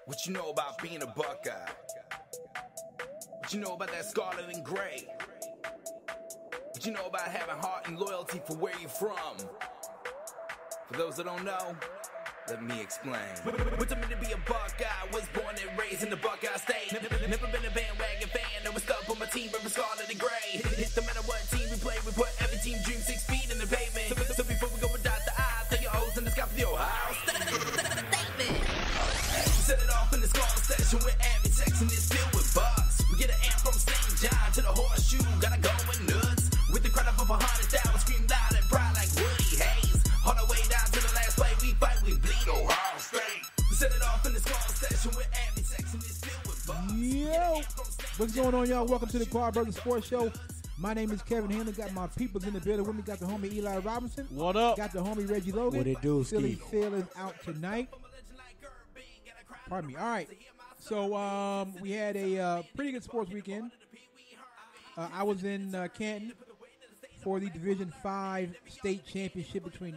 What you know about being a Buckeye? What you know about that scarlet and gray? What you know about having heart and loyalty for where you're from? For those that don't know, let me explain. What's it meant to be a Buckeye? Was born and raised in the Buckeye State. Never been a bandwagon fan. Never stuck on my team, but scarlet and gray. It no matter what team we play, we put every team dream 6 feet in the pavement. So before we go and dot the I's, throw your O's in the sky for the Ohio statement. Set it off in the skull session with every section is filled with bucks. We get an amp from St. John to the horseshoe, gotta go in nuts. With the crowd up of 100,000, scream loud and proud like Woody Hayes. On our way down to the last play, we fight, we bleed Ohio State. Set it off in the skull session with every section is filled with bucks. Yo, what's going on, y'all? Welcome to the Quad Brothers Sports Show. My name is Kevin Henley. Got my peoples in the building with me. Got the homie Eli Robinson. What up? Got the homie Reggie Logan. What it do, Philly Steve? feeling out tonight. Pardon me. All right. So we had a pretty good sports weekend. I was in Canton for the Division 5 state championship between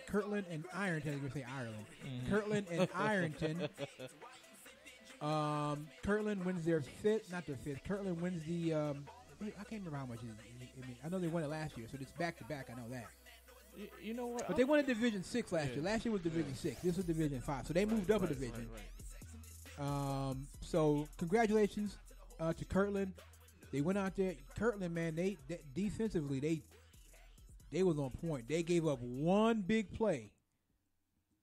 Kirtland and Ironton. I was going to say Ireland. Kirtland and Ironton. Kirtland wins their fifth. Not their fifth. Kirtland wins the I can't remember how much it is. I know they won it last year, so it's back-to-back. I know that. You know what? But they won in Division 6 last year. Last year was Division 6. This was Division 5. So they moved up a division. Right. So congratulations to Kirtland. They went out there. Kirtland, man, they defensively, they was on point. They gave up one big play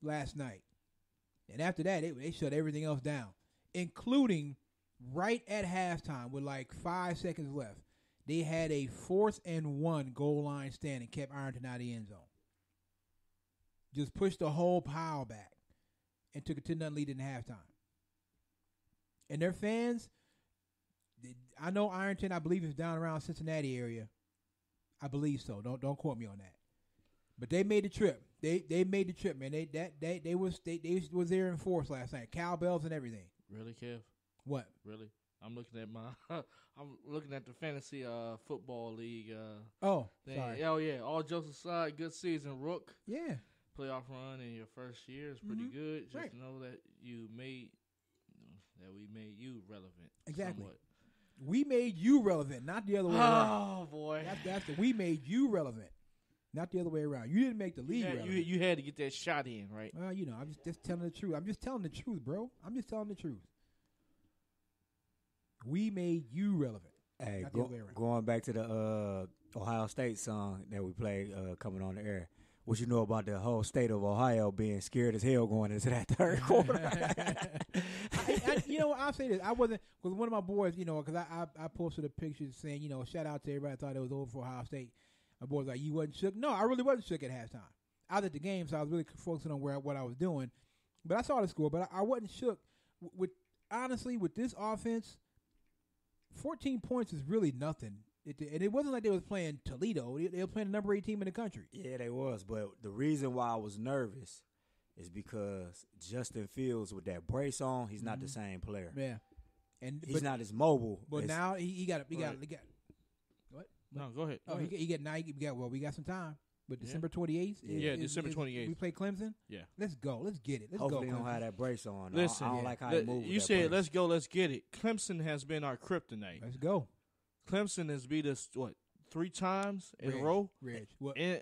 last night. And after that, they shut everything else down, including right at halftime with like 5 seconds left. They had a 4th and 1 goal line stand and kept Ironton out of the end zone. Just pushed the whole pile back and took a 10-0 lead in halftime. And their fans, I know Ironton, I believe, is down around Cincinnati area. I believe so. Don't quote me on that. But they made the trip. They made the trip, man. They was there in force last night. Cowbells and everything. Really, Kev? What? Really? I'm looking at the fantasy football league. Sorry. Oh yeah. All jokes aside, good season, Rook. Yeah. Playoff run in your first year is pretty good. Just right. know that we made you relevant. Exactly. Somewhat. We made you relevant, not the other way around. Oh boy. We made you relevant, not the other way around. You didn't make the league relevant. You had to get that shot in, right? Well, I'm just telling the truth. I'm just telling the truth, bro. I'm just telling the truth. We made you relevant. Hey, going back to the Ohio State song that we played coming on the air, what you know about the whole state of Ohio being scared as hell going into that third quarter? I'll say this. I wasn't, because one of my boys, because I posted a picture saying, shout out to everybody. I thought it was over for Ohio State. My boy was like, you wasn't shook? No, I really wasn't shook at halftime. I was at the game, so I was really focusing on what I was doing. But I saw the score, but I wasn't shook. Honestly, with this offense, 14 points is really nothing. And it wasn't like they was playing Toledo. They were playing the number 8 team in the country. Yeah, they was. But the reason why I was nervous is because Justin Fields with that brace on, he's not the same player. Yeah, and he's not as mobile. But now he got what? No, go ahead. We got some time. But December 28th. December 28th. We play Clemson. Yeah, let's go. Let's get it. Hopefully go. They don't have that brace on. Listen, I don't like how he moves. You said let's go, let's get it. Clemson has been our kryptonite. Let's go. Clemson has beat us 3 times in a row.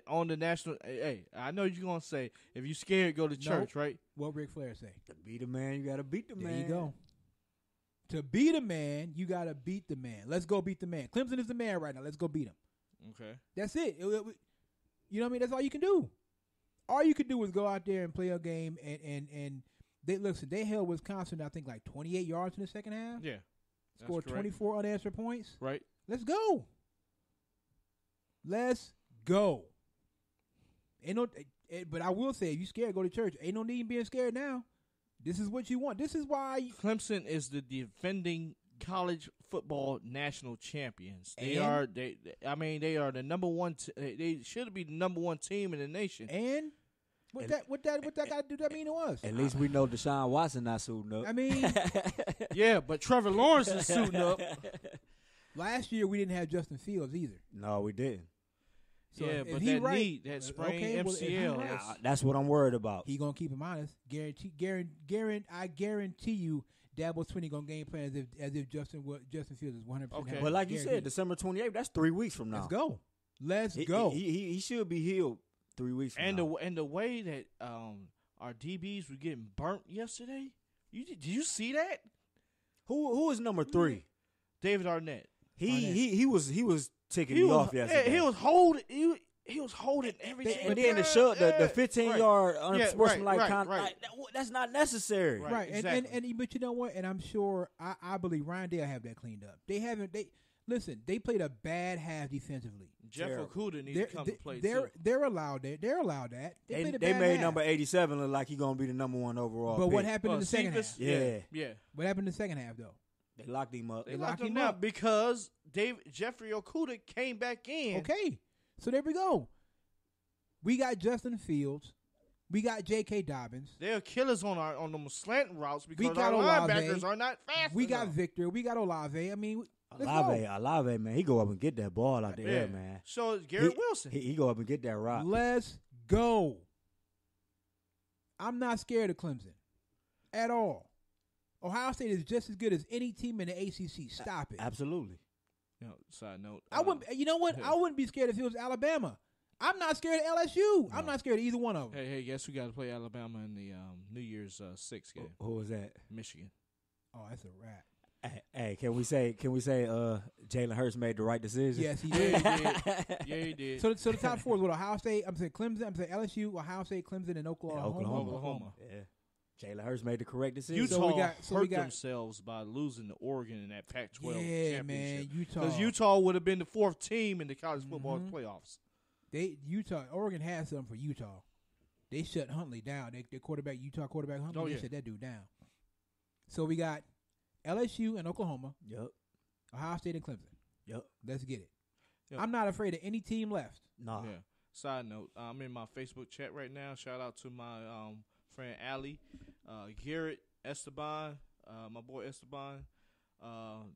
On the national. Hey, I know you're gonna say if you scared, go to church, right? What Ric Flair say? To beat a man, you gotta beat the man. There you go. To beat a man, you gotta beat the man. Let's go beat the man. Clemson is the man right now. Let's go beat him. Okay. That's it. You know what I mean? That's all you can do. All you can do is go out there and play a game and they held Wisconsin, I think, like 28 yards in the second half. Yeah. Scored 24 unanswered points. Right. Let's go. Let's go. But I will say, if you scared, go to church. Ain't no need in being scared now. This is what you want. This is why Clemson is the defending college football national champions. They are the number one. They should be the number 1 team in the nation. And what that got to do that mean to us? At least we know Deshaun Watson not suiting up. I mean, yeah, but Trevor Lawrence is suiting up. Last year we didn't have Justin Fields either. No, we didn't. So yeah, if but he that right, knee, that sprained okay, well, if he MCL. right, That's what I'm worried about. he gonna keep him honest. I guarantee you, Dabo Swinney gonna game plan as if Justin Fields is 100%. Okay. But like you said, December 28th, that's 3 weeks from now. Let's go. He should be healed 3 weeks from now. And the way that our DBs were getting burnt yesterday, did you see that? Who is number 3? David Arnett. He was ticking me off yesterday. He was holding. He was holding everything. And then the 15-yard unsportsmanlike contact. That's not necessary. Right. Exactly. And but you know what? And I'm sure I believe Ryan Day will have that cleaned up. They played a bad half defensively. Jeff Okuda needs to come to play too. They're allowed that. They made half. Number 87 look like he's gonna be the number 1 overall. But pick. what happened in the second half? Yeah. What happened in the second half though? They locked him up. They locked him up because Jeffrey Okuda came back in. Okay. So there we go. We got Justin Fields. We got J.K. Dobbins. They're killers on them slant routes because we got our Olave. linebackers are not fast We enough. got Victor. We got Olave. I mean, Olave, man, he go up and get that ball out the air, man. So it's Garrett Wilson. He go up and get that rock. Let's go. I'm not scared of Clemson at all. Ohio State is just as good as any team in the ACC. Stop it. Absolutely. Side note. I wouldn't. You know what? I wouldn't be scared if it was Alabama. I'm not scared of LSU. No. I'm not scared of either one of them. Hey, guess we got to play Alabama in the New Year's 6 game. Who was that? Michigan. Oh, that's a wrap. Hey, can we say Jalen Hurts made the right decision? Yes, he did. Yeah, he did. So the top 4 is what Ohio State. I'm saying Clemson. I'm saying LSU, Ohio State, Clemson, and Oklahoma. Yeah. Jalen Hurts made the correct decision. Utah hurt themselves by losing to Oregon in that Pac-12 championship. Man, Utah. Because Utah would have been the 4th team in the college football playoffs. Oregon had something for Utah. They shut Huntley down. Their quarterback, Utah quarterback Huntley, they shut that dude down. So we got LSU and Oklahoma. Yep. Ohio State and Clemson. Yep. Let's get it. Yep. I'm not afraid of any team left. Nah. Yeah. Side note, I'm in my Facebook chat right now. Shout out to my friend Allie, Garrett Esteban, my boy Esteban.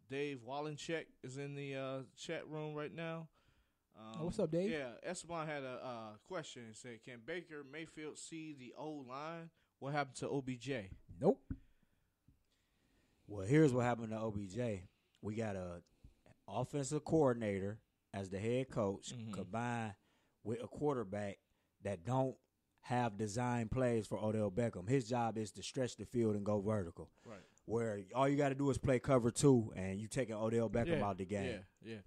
Dave Wallencheck is in the chat room right now. What's up, Dave? Yeah, Esteban had a question. He said, can Baker Mayfield see the old line? What happened to OBJ? Nope. Well, here's what happened to OBJ. We got a offensive coordinator as the head coach combined with a quarterback that don't have design plays for Odell Beckham. His job is to stretch the field and go vertical. Right. Where all you got to do is play cover 2 and you taking Odell Beckham out the game. Yeah.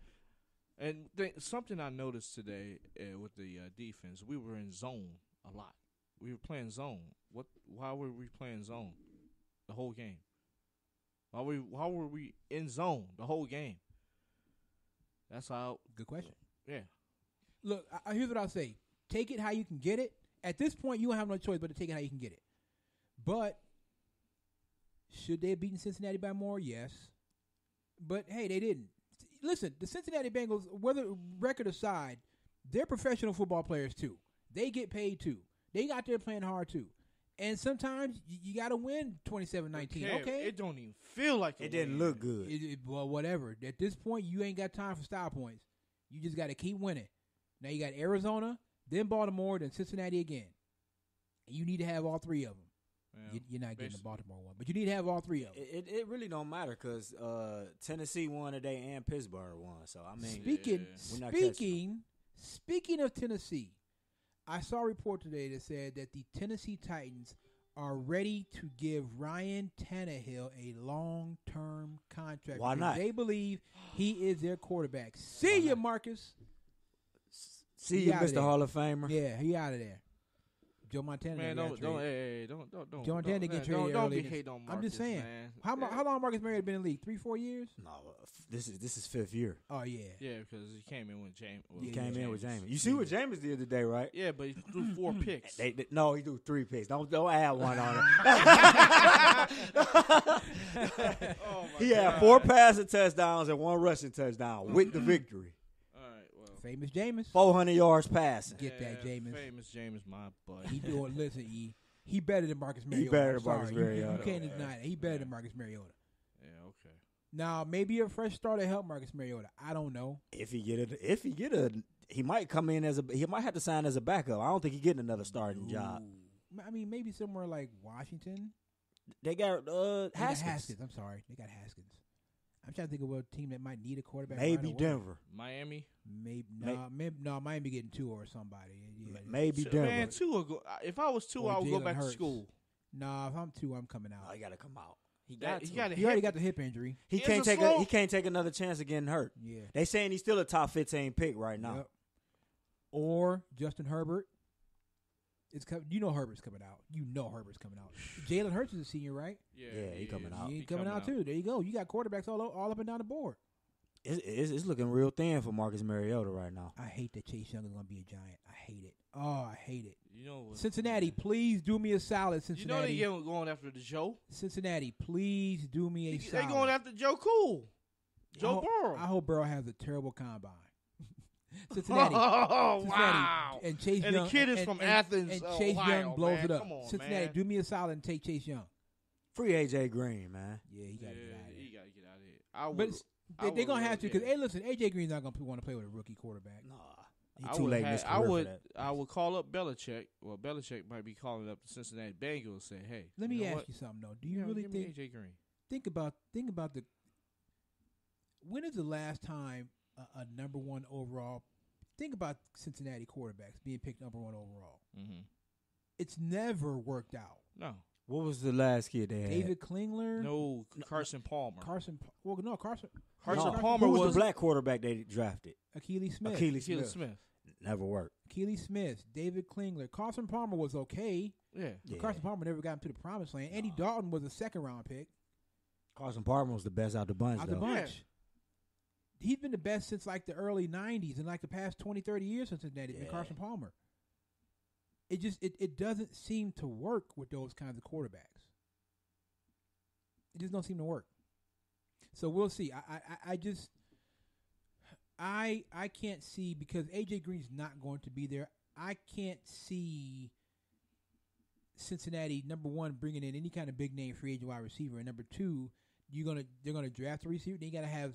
And something I noticed today with the defense, we were in zone a lot. We were playing zone. Why were we playing zone the whole game? Why were we in zone the whole game? That's how. Good question. Yeah. Look, here's what I'll say. Take it how you can get it. At this point, you don't have no choice but to take it how you can get it. But should they have beaten Cincinnati by more? Yes. But, hey, they didn't. Listen, the Cincinnati Bengals, whether record aside, they're professional football players, too. They get paid, too. They got there playing hard, too. And sometimes you got to win 27-19. Okay. It don't even feel like it didn't look good. Well, whatever. At this point, you ain't got time for style points. You just got to keep winning. Now you got Arizona, then Baltimore, then Cincinnati again. And you need to have all 3 of them. Yeah, you're not getting the Baltimore one, but you need to have all 3 of them. It really don't matter because Tennessee won today and Pittsburgh won. So I mean, speaking of Tennessee, I saw a report today that said that the Tennessee Titans are ready to give Ryan Tannehill a long-term contract. Why not? They believe he is their quarterback. See you, Marcus. See you, Mr. Hall of Famer. Yeah, he out of there. Joe Montana. Man, don't. Joe Montana get traded. Don't be hating on Marcus. I'm just saying. Man. How long Marcus Mariota been in the league? 3-4 years? No, this is 5th year. Oh yeah. Yeah, because he came in with James. He came in with James. You see what James did today, right? Yeah, but he threw 4 picks. No, he threw 3 picks. Don't add one on it. He had 4 passing touchdowns and 1 rushing touchdown with the victory. Famous Jameis. 400 yards passing. Get that, Jameis. Famous Jameis, my butt. Listen, he better than Marcus Mariota. He better than Marcus Mariota. You can't deny that. He better than Marcus Mariota. Yeah, okay. Now, maybe a fresh start to help Marcus Mariota. I don't know. If he get a he might come in he might have to sign as a backup. I don't think he's getting another starting job. I mean, maybe somewhere like Washington. They got Haskins. I'm sorry, they got Haskins. I'm trying to think of a team that might need a quarterback. Maybe right Denver. Miami. Miami getting Tua or somebody. Yeah. Maybe Denver. Man, Tua. If I was Tua, I would go back to school. Nah, if I'm Tua, I'm coming out. Oh, he got to come out. He already got the hip injury. He can't take another chance of getting hurt. Yeah. They saying he's still a top 15 pick right now. Yep. Or Justin Herbert. You know Herbert's coming out. Jalen Hurts is a senior, right? Yeah, he coming out. He's coming out too. There you go. You got quarterbacks all up and down the board. It's looking real thin for Marcus Mariota right now. I hate that Chase Young is going to be a Giant. I hate it. Oh, I hate it. You know what? Cincinnati, please do me a solid. Cincinnati, you know they going after the Joe. Cincinnati, please do me a solid. They going after Joe Cool. Joe Burrow. I hope Burrow has a terrible combine. Cincinnati. Wow. And Chase Young. And the kid is from Athens, and Chase Ohio, Young blows man. it up. Come on, Cincinnati, man. do me a solid and take Chase Young. Free AJ Green, man. Yeah, he got to get out of here. He got to get out of here. But they're going to have to because, hey, listen, AJ Green's not going to want to play with a rookie quarterback. Nah. He's too late in his career for that. I would call up Belichick. Well, Belichick might be calling up the Cincinnati Bengals and say, hey. Let me ask you something, though. Do you really give think me AJ Green? Think about the when is the last time a number one overall? Think about Cincinnati quarterbacks being picked number one overall. Mm-hmm. It's never worked out. No. What was the last kid they had? David Klingler? No, Carson Palmer. Carson Palmer was the black quarterback they drafted. Achilles Smith. Achilles Smith. Never worked. Achilles Smith, David Klingler. Carson Palmer was okay. Yeah. But Carson Palmer never got him to the promised land. Andy Dalton was a second-round pick. Carson Palmer was the best out the bunch, Yeah. He's been the best since like the early 90s and like the past 20, 30 years since Cincinnati. Yeah. Carson Palmer. It just it doesn't seem to work with those kinds of quarterbacks. It just don't seem to work. So we'll see. I can't see because AJ Green's not going to be there. I can't see Cincinnati, number one, bringing in any kind of big name free agent wide receiver, and number two, they're gonna draft a receiver. Then you gotta have,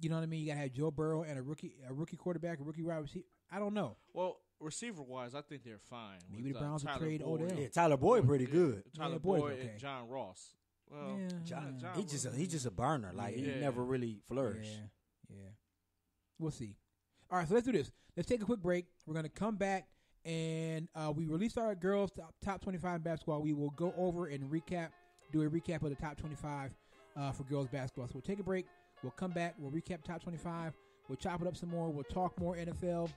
you know what I mean? You gotta have Joe Burrow and a rookie quarterback, a rookie wide receiver. I don't know. Well, receiver wise, I think they're fine. Maybe the Browns will trade Odell. Odell. Yeah, Tyler Boyd pretty good. Tyler Boyd's Boyd okay. and John Ross. Well, John he's just a burner. Like he never really flourished. Yeah. We'll see. All right, so let's do this. Let's take a quick break. We're gonna come back and we released our girls top 25 basketball. We will go over and do a recap of the top 25 for girls basketball. So we'll take a break. We'll come back. We'll recap top 25. We'll chop it up some more. We'll talk more NFL.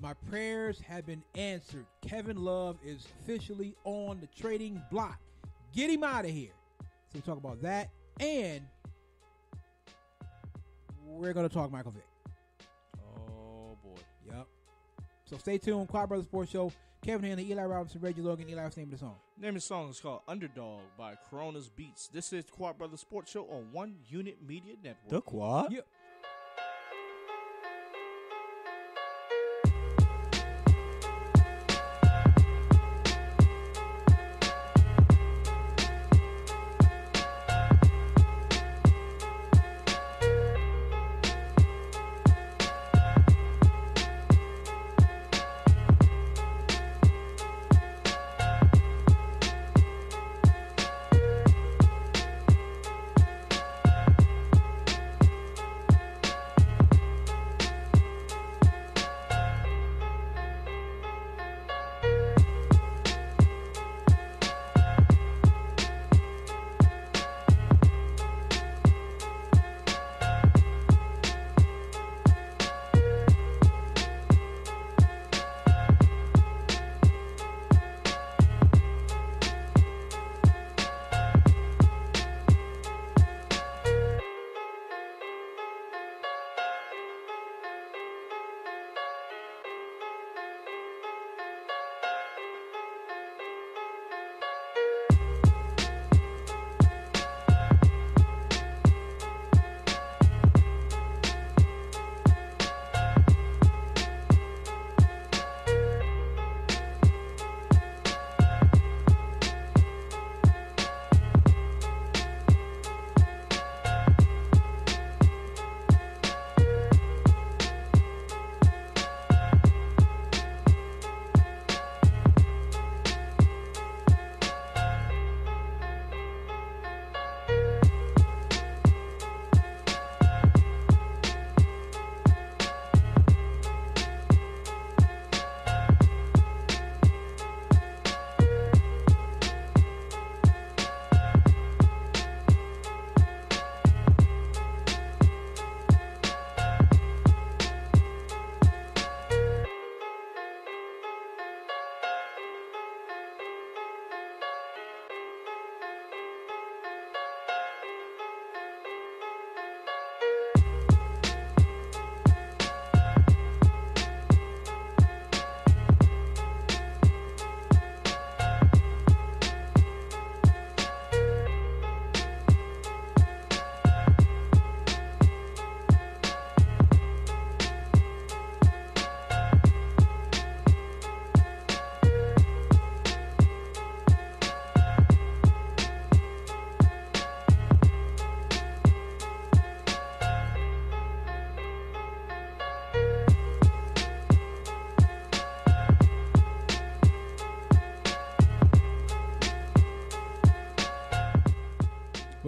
My prayers have been answered. Kevin Love is officially on the trading block. Get him out of here. So we'll talk about that. And we're going to talk Michael Vick. Oh, boy. Yep. So stay tuned. Quad Brothers Sports Show. Kevin Hanley, Eli Robinson, Reggie Logan. Eli, what's the name of the song? The name of the song is called Underdog by Corona's Beats. This is Quad Brothers Sports Show on One Unit Media Network. The Quad? Yep.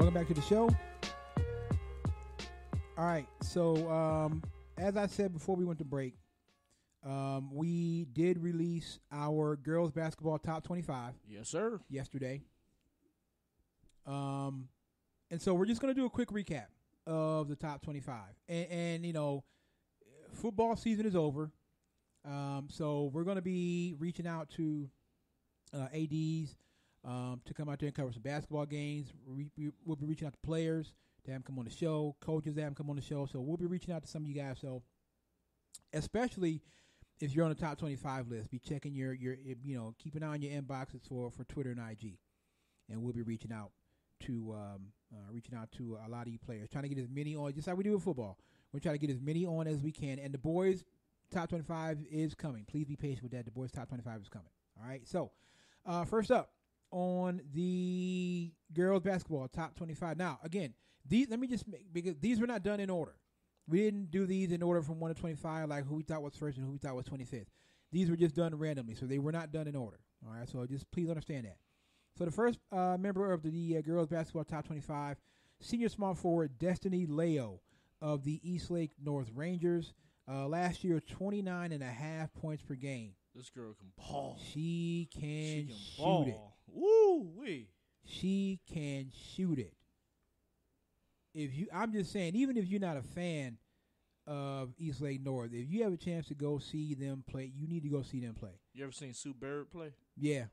Welcome back to the show. All right, so as I said before we went to break, we did release our girls basketball top 25. Yes, sir. Yesterday. And so we're just going to do a quick recap of the top 25. And you know, football season is over. So we're going to be reaching out to ADs to come out there and cover some basketball games. We'll be reaching out to players to have them come on the show, coaches to have them come on the show. So we'll be reaching out to some of you guys. So especially if you're on the top 25 list, be checking your you know, keep an eye on your inboxes for Twitter and IG. And we'll be reaching out to a lot of you players, trying to get as many on, just like we do with football. We're trying to get as many on as we can. And the boys' top 25 is coming. Please be patient with that. The boys' top 25 is coming. All right. So first up on the girls' basketball top 25. Now, again, let me just make, because these were not done in order. We didn't do these in order from 1 to 25, like who we thought was first and who we thought was 25th. These were just done randomly, so they were not done in order. All right, so just please understand that. So the first member of the girls basketball top 25, senior small forward Destiny Leo of the Eastlake North Rangers. Last year, 29.5 points per game. This girl can ball. She can shoot ball. it. Woo wee. She can shoot it. I'm just saying, even if you're not a fan of Eastlake North, if you have a chance to go see them play, you need to go see them play. You ever seen Sue Bird play? Yeah.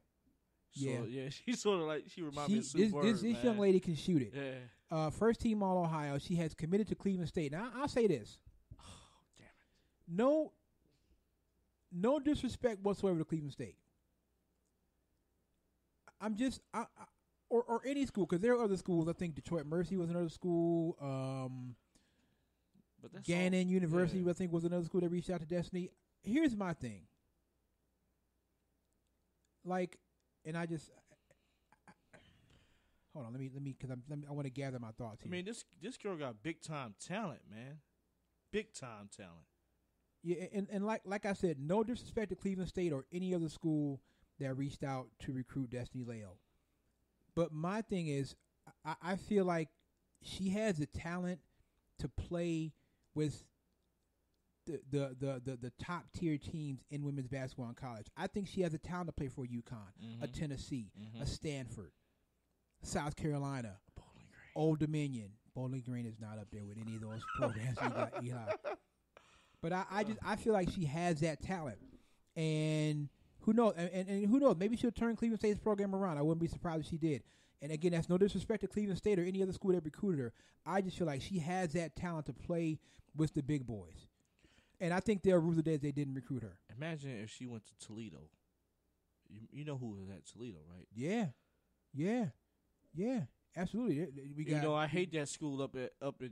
Yeah, she's sort of like, she reminds me of Sue Bird. This young lady can shoot it. Yeah. First team All Ohio. She has committed to Cleveland State. Now I'll say this. Oh, damn it. No disrespect whatsoever to Cleveland State. Or any school, because there are other schools. I think Detroit Mercy was another school. But that's Gannon all, University, yeah. I think, was another school that reached out to Destiny. Here's my thing. Like, and I just hold on. Let me, because I want to gather my thoughts here. I mean, this girl got big time talent, man. Big time talent. Yeah, and like I said, no disrespect to Cleveland State or any other school that reached out to recruit Destiny Leo. But my thing is, I feel like she has the talent to play with the top tier teams in women's basketball in college. I think she has the talent to play for UConn, a Tennessee, a Stanford, South Carolina, Old Dominion. Bowling Green is not up there with any of those programs we got. Eli. But I feel like she has that talent, and who knows? And who knows? Maybe she'll turn Cleveland State's program around. I wouldn't be surprised if she did. And again, that's no disrespect to Cleveland State or any other school that recruited her. I just feel like she has that talent to play with the big boys. And I think there are rules of days they didn't recruit her. Imagine if she went to Toledo. You know who was at Toledo, right? Yeah, absolutely. I hate that school up in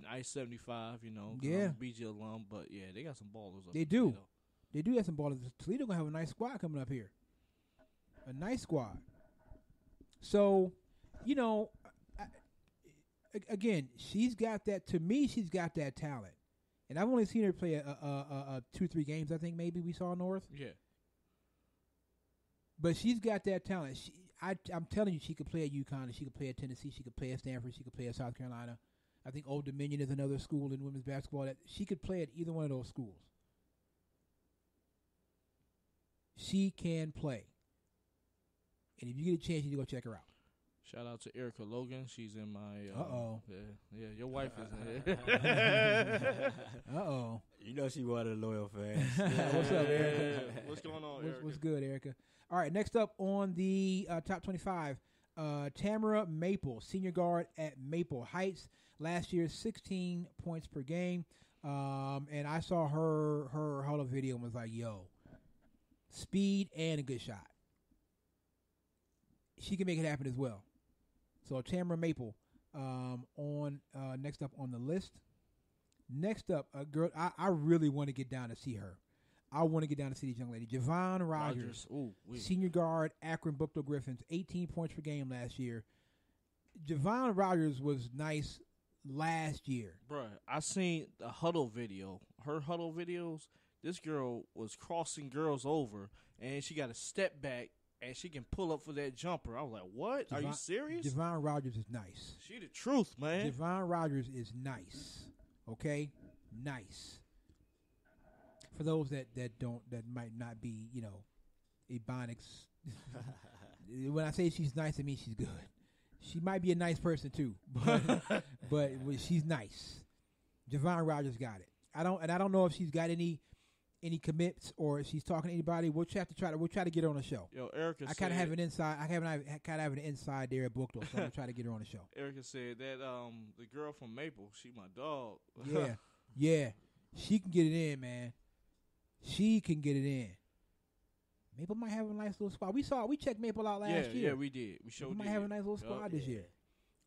I-75. You know, 'cause I'm a BG alum, but yeah, they got some ballers up. They do. Toledo. They do have some ballers. Toledo gonna have a nice squad coming up here. A nice squad. So, you know, again, she's got that. To me, she's got that talent. And I've only seen her play a 2-3 games, I think maybe we saw North. Yeah. But she's got that talent. I'm telling you, she could play at UConn, she could play at Tennessee, she could play at Stanford, she could play at South Carolina. I think Old Dominion is another school in women's basketball that she could play at either one of those schools. She can play. And if you get a chance, you need to go check her out. Shout out to Erica Logan. She's in my. Yeah, your wife is in here. You know she one of the loyal fans. What's up, Erica? What's going on, Erica? What's good, Erica? All right, next up on the top 25, Tamara Maple, senior guard at Maple Heights. Last year, 16 points per game. And I saw her huddle video and was like, yo, speed and a good shot. She can make it happen as well. So Tamara Maple on next up on the list. Next up, a girl I really want to get down to see her. I want to get down to see this young lady, Javon Rogers. Ooh, senior guard, Akron Bookto Griffins, 18 points per game last year. Javon Rogers was nice last year. Bruh, I seen a huddle video. Her huddle videos, this girl was crossing girls over, and she got a step back and she can pull up for that jumper. I was like, what? Are you serious? Javon Rogers is nice. She the truth, man. Javon Rogers is nice. Okay? Nice. For those that might not be, Ebonics. When I say she's nice, I mean she's good. She might be a nice person too, but she's nice. Javon Rogers got it. I don't know if she's got any commits or if she's talking to anybody. We'll try to get her on the show. Yo, Erica, I kind of have an inside. I kind of have an inside there at Bookdo, so we'll try to get her on the show. Erica said that the girl from Maple, she my dog. Yeah, she can get it in, man. She can get it in. Maple might have a nice little squad. We checked Maple out last year. Yeah, we did. We showed. Might have a nice little squad this year.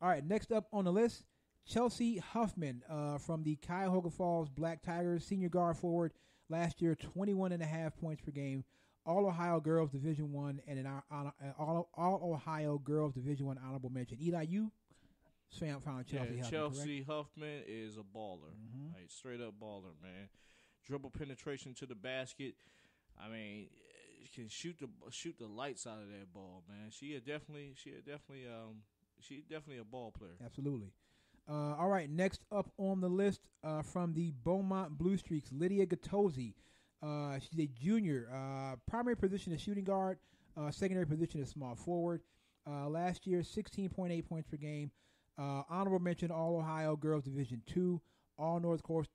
All right, next up on the list, Chelsea Huffman from the Cuyahoga Falls Black Tigers, senior guard forward. Last year, 21.5 points per game. All Ohio Girls Division I and an All Ohio Girls Division I honorable mention. Eli, you found Chelsea Huffman. Chelsea Huffman is a baller, Mm-hmm. like straight up baller, man. Dribble penetration to the basket. I mean, can shoot the lights out of that ball, man. She's definitely a ball player. Absolutely. All right, next up on the list from the Beaumont Blue Streaks, Lydia Gattosi. She's a junior. Primary position is shooting guard. Secondary position is small forward. Last year, 16.8 points per game. Honorable mention, All Ohio Girls Division II, All North Coast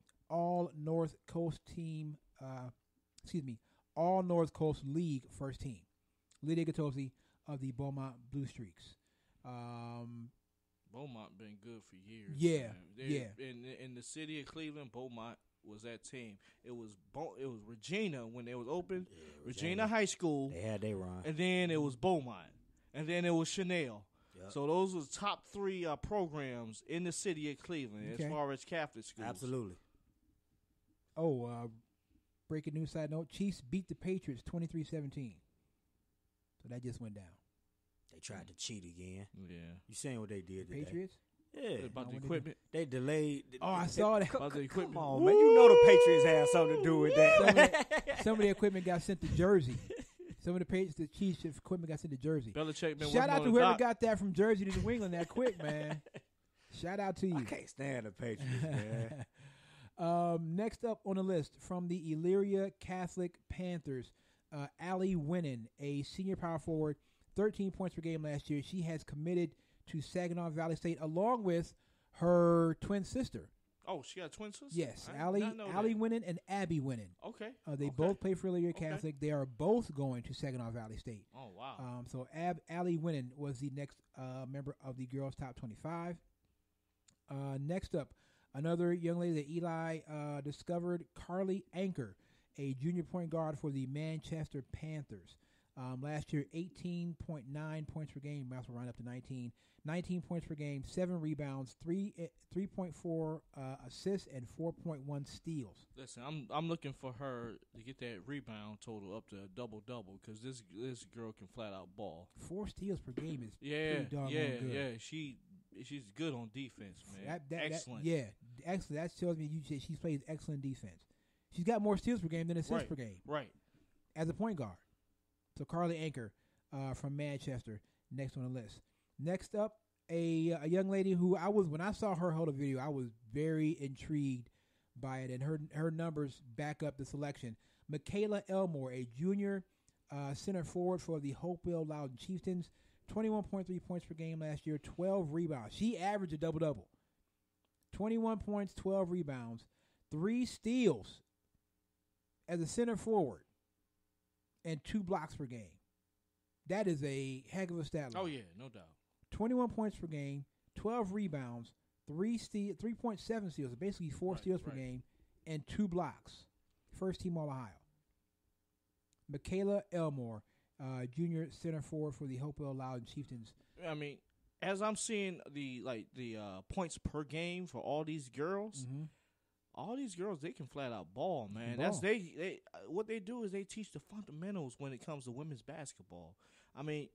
team. All North Coast League first team. Lydia Gattosi of the Beaumont Blue Streaks. Beaumont been good for years. Yeah. In the city of Cleveland, Beaumont was that team. It was Regina when they was open. Yeah, Regina High School. They had their run. And then it was Beaumont. And then it was Chanel. Yep. So those was top three programs in the city of Cleveland as far as Catholic schools. Absolutely. Breaking news side note, Chiefs beat the Patriots 23-17. So that just went down. They tried to cheat again. Yeah. You seen what they did today? Patriots? Yeah. About the equipment. They delayed. I saw that. About the equipment. Come on, man. You know the Patriots had something to do with that. Some of the equipment got sent to Jersey. Some of the Chiefs equipment got sent to Jersey. Belichick been Shout out to whoever got that from Jersey to New England that quick, man. Shout out to you. I can't stand the Patriots, man. Next up on the list from the Elyria Catholic Panthers, Allie Winnan, a senior power forward, 13 points per game last year. She has committed to Saginaw Valley State along with her twin sister. Oh, she got twin sisters? Yes, Allie Winnan and Abby Winnan. Okay. They both play for Elyria Catholic. They are both going to Saginaw Valley State. Oh, wow. So Allie Winnan was the next member of the girls' top 25. Next up, another young lady that Eli discovered, Carly Anchor, a junior point guard for the Manchester Panthers. Last year, 18.9 points per game. Mouse will run up to 19. 19 points per game, 7 rebounds, 3.4 assists, and 4.1 steals. Listen, I'm looking for her to get that rebound total up to a double-double because this girl can flat-out ball. 4 steals per game is pretty doggone good. Yeah. She's good on defense, man. Excellent. Excellent. That tells me she plays excellent defense. She's got more steals per game than assists per game. Right. As a point guard. So Carly Anchor from Manchester, next on the list. Next up, a young lady who when I saw her hold a video, I was very intrigued by it, and her numbers back up the selection. Michaela Elmore, a junior center forward for the Hopewell Loudon Chieftains, 21.3 points per game last year, 12 rebounds. She averaged a double-double. 21 points, 12 rebounds, 3 steals as a center forward, and 2 blocks per game. That is a heck of a stat line. Oh, yeah, no doubt. 21 points per game, 12 rebounds, 3.7 steals, basically 4 steals per game, and 2 blocks. First team All-Ohio. Michaela Elmore, junior center forward for the Hopewell Loudon Chieftains. I mean, as I'm seeing the points per game for all these girls, they can flat out ball, man. That's what they do is they teach the fundamentals when it comes to women's basketball. I mean,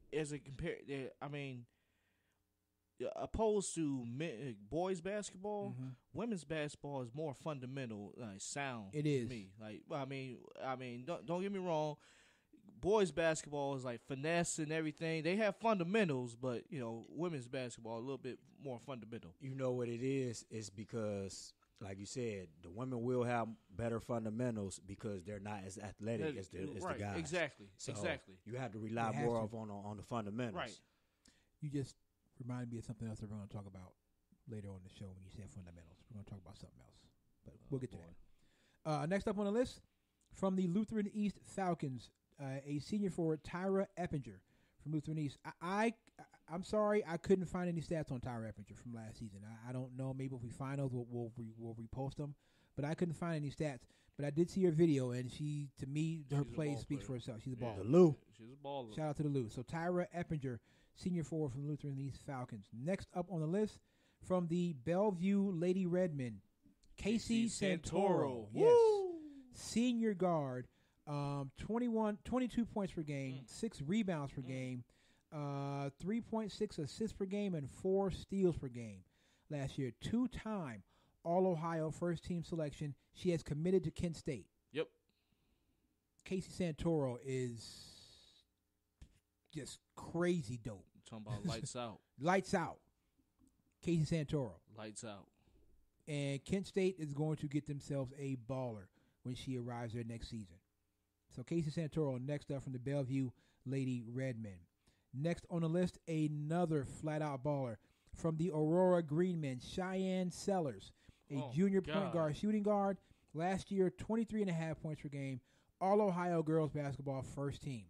opposed to boys basketball, women's basketball is more fundamental, sound. It is. To me. Don't get me wrong. boys basketball is like finesse and everything. They have fundamentals, but women's basketball a little bit more fundamental. You know what it is? It's because, like you said, the women will have better fundamentals because they're not as athletic as the guys. Exactly. So exactly. You have to rely more on the fundamentals. Right. You just reminded me of something else that we're going to talk about later on in the show when you said fundamentals. We're going to talk about something else, but we'll get to that. Next up on the list, from the Lutheran East Falcons, a senior forward, Tyra Eppinger from Lutheran East. I'm sorry, I couldn't find any stats on Tyra Eppinger from last season. I don't know. Maybe if we find those, we'll repost them. But I couldn't find any stats. But I did see her video, and to me, her play speaks for itself. She's a baller. The Lou. She's a baller. Shout out to the Lou. So Tyra Eppinger, senior forward from Lutheran East Falcons. Next up on the list, from the Bellevue Lady Redmen, Casey Santoro. Yes. Woo! Senior guard, 22 points per game, 6 rebounds per game, 3.6 assists per game, and 4 steals per game. Last year, 2-time All-Ohio first-team selection. She has committed to Kent State. Yep. Casey Santoro is just crazy dope. Talking about lights out. Lights out. Casey Santoro. Lights out. And Kent State is going to get themselves a baller when she arrives there next season. So Casey Santoro next up from the Bellevue Lady Redmen. Next on the list, another flat-out baller from the Aurora Greenmen, Cheyenne Sellers, a junior point guard, shooting guard. Last year, 23.5 points per game, All-Ohio girls basketball first team.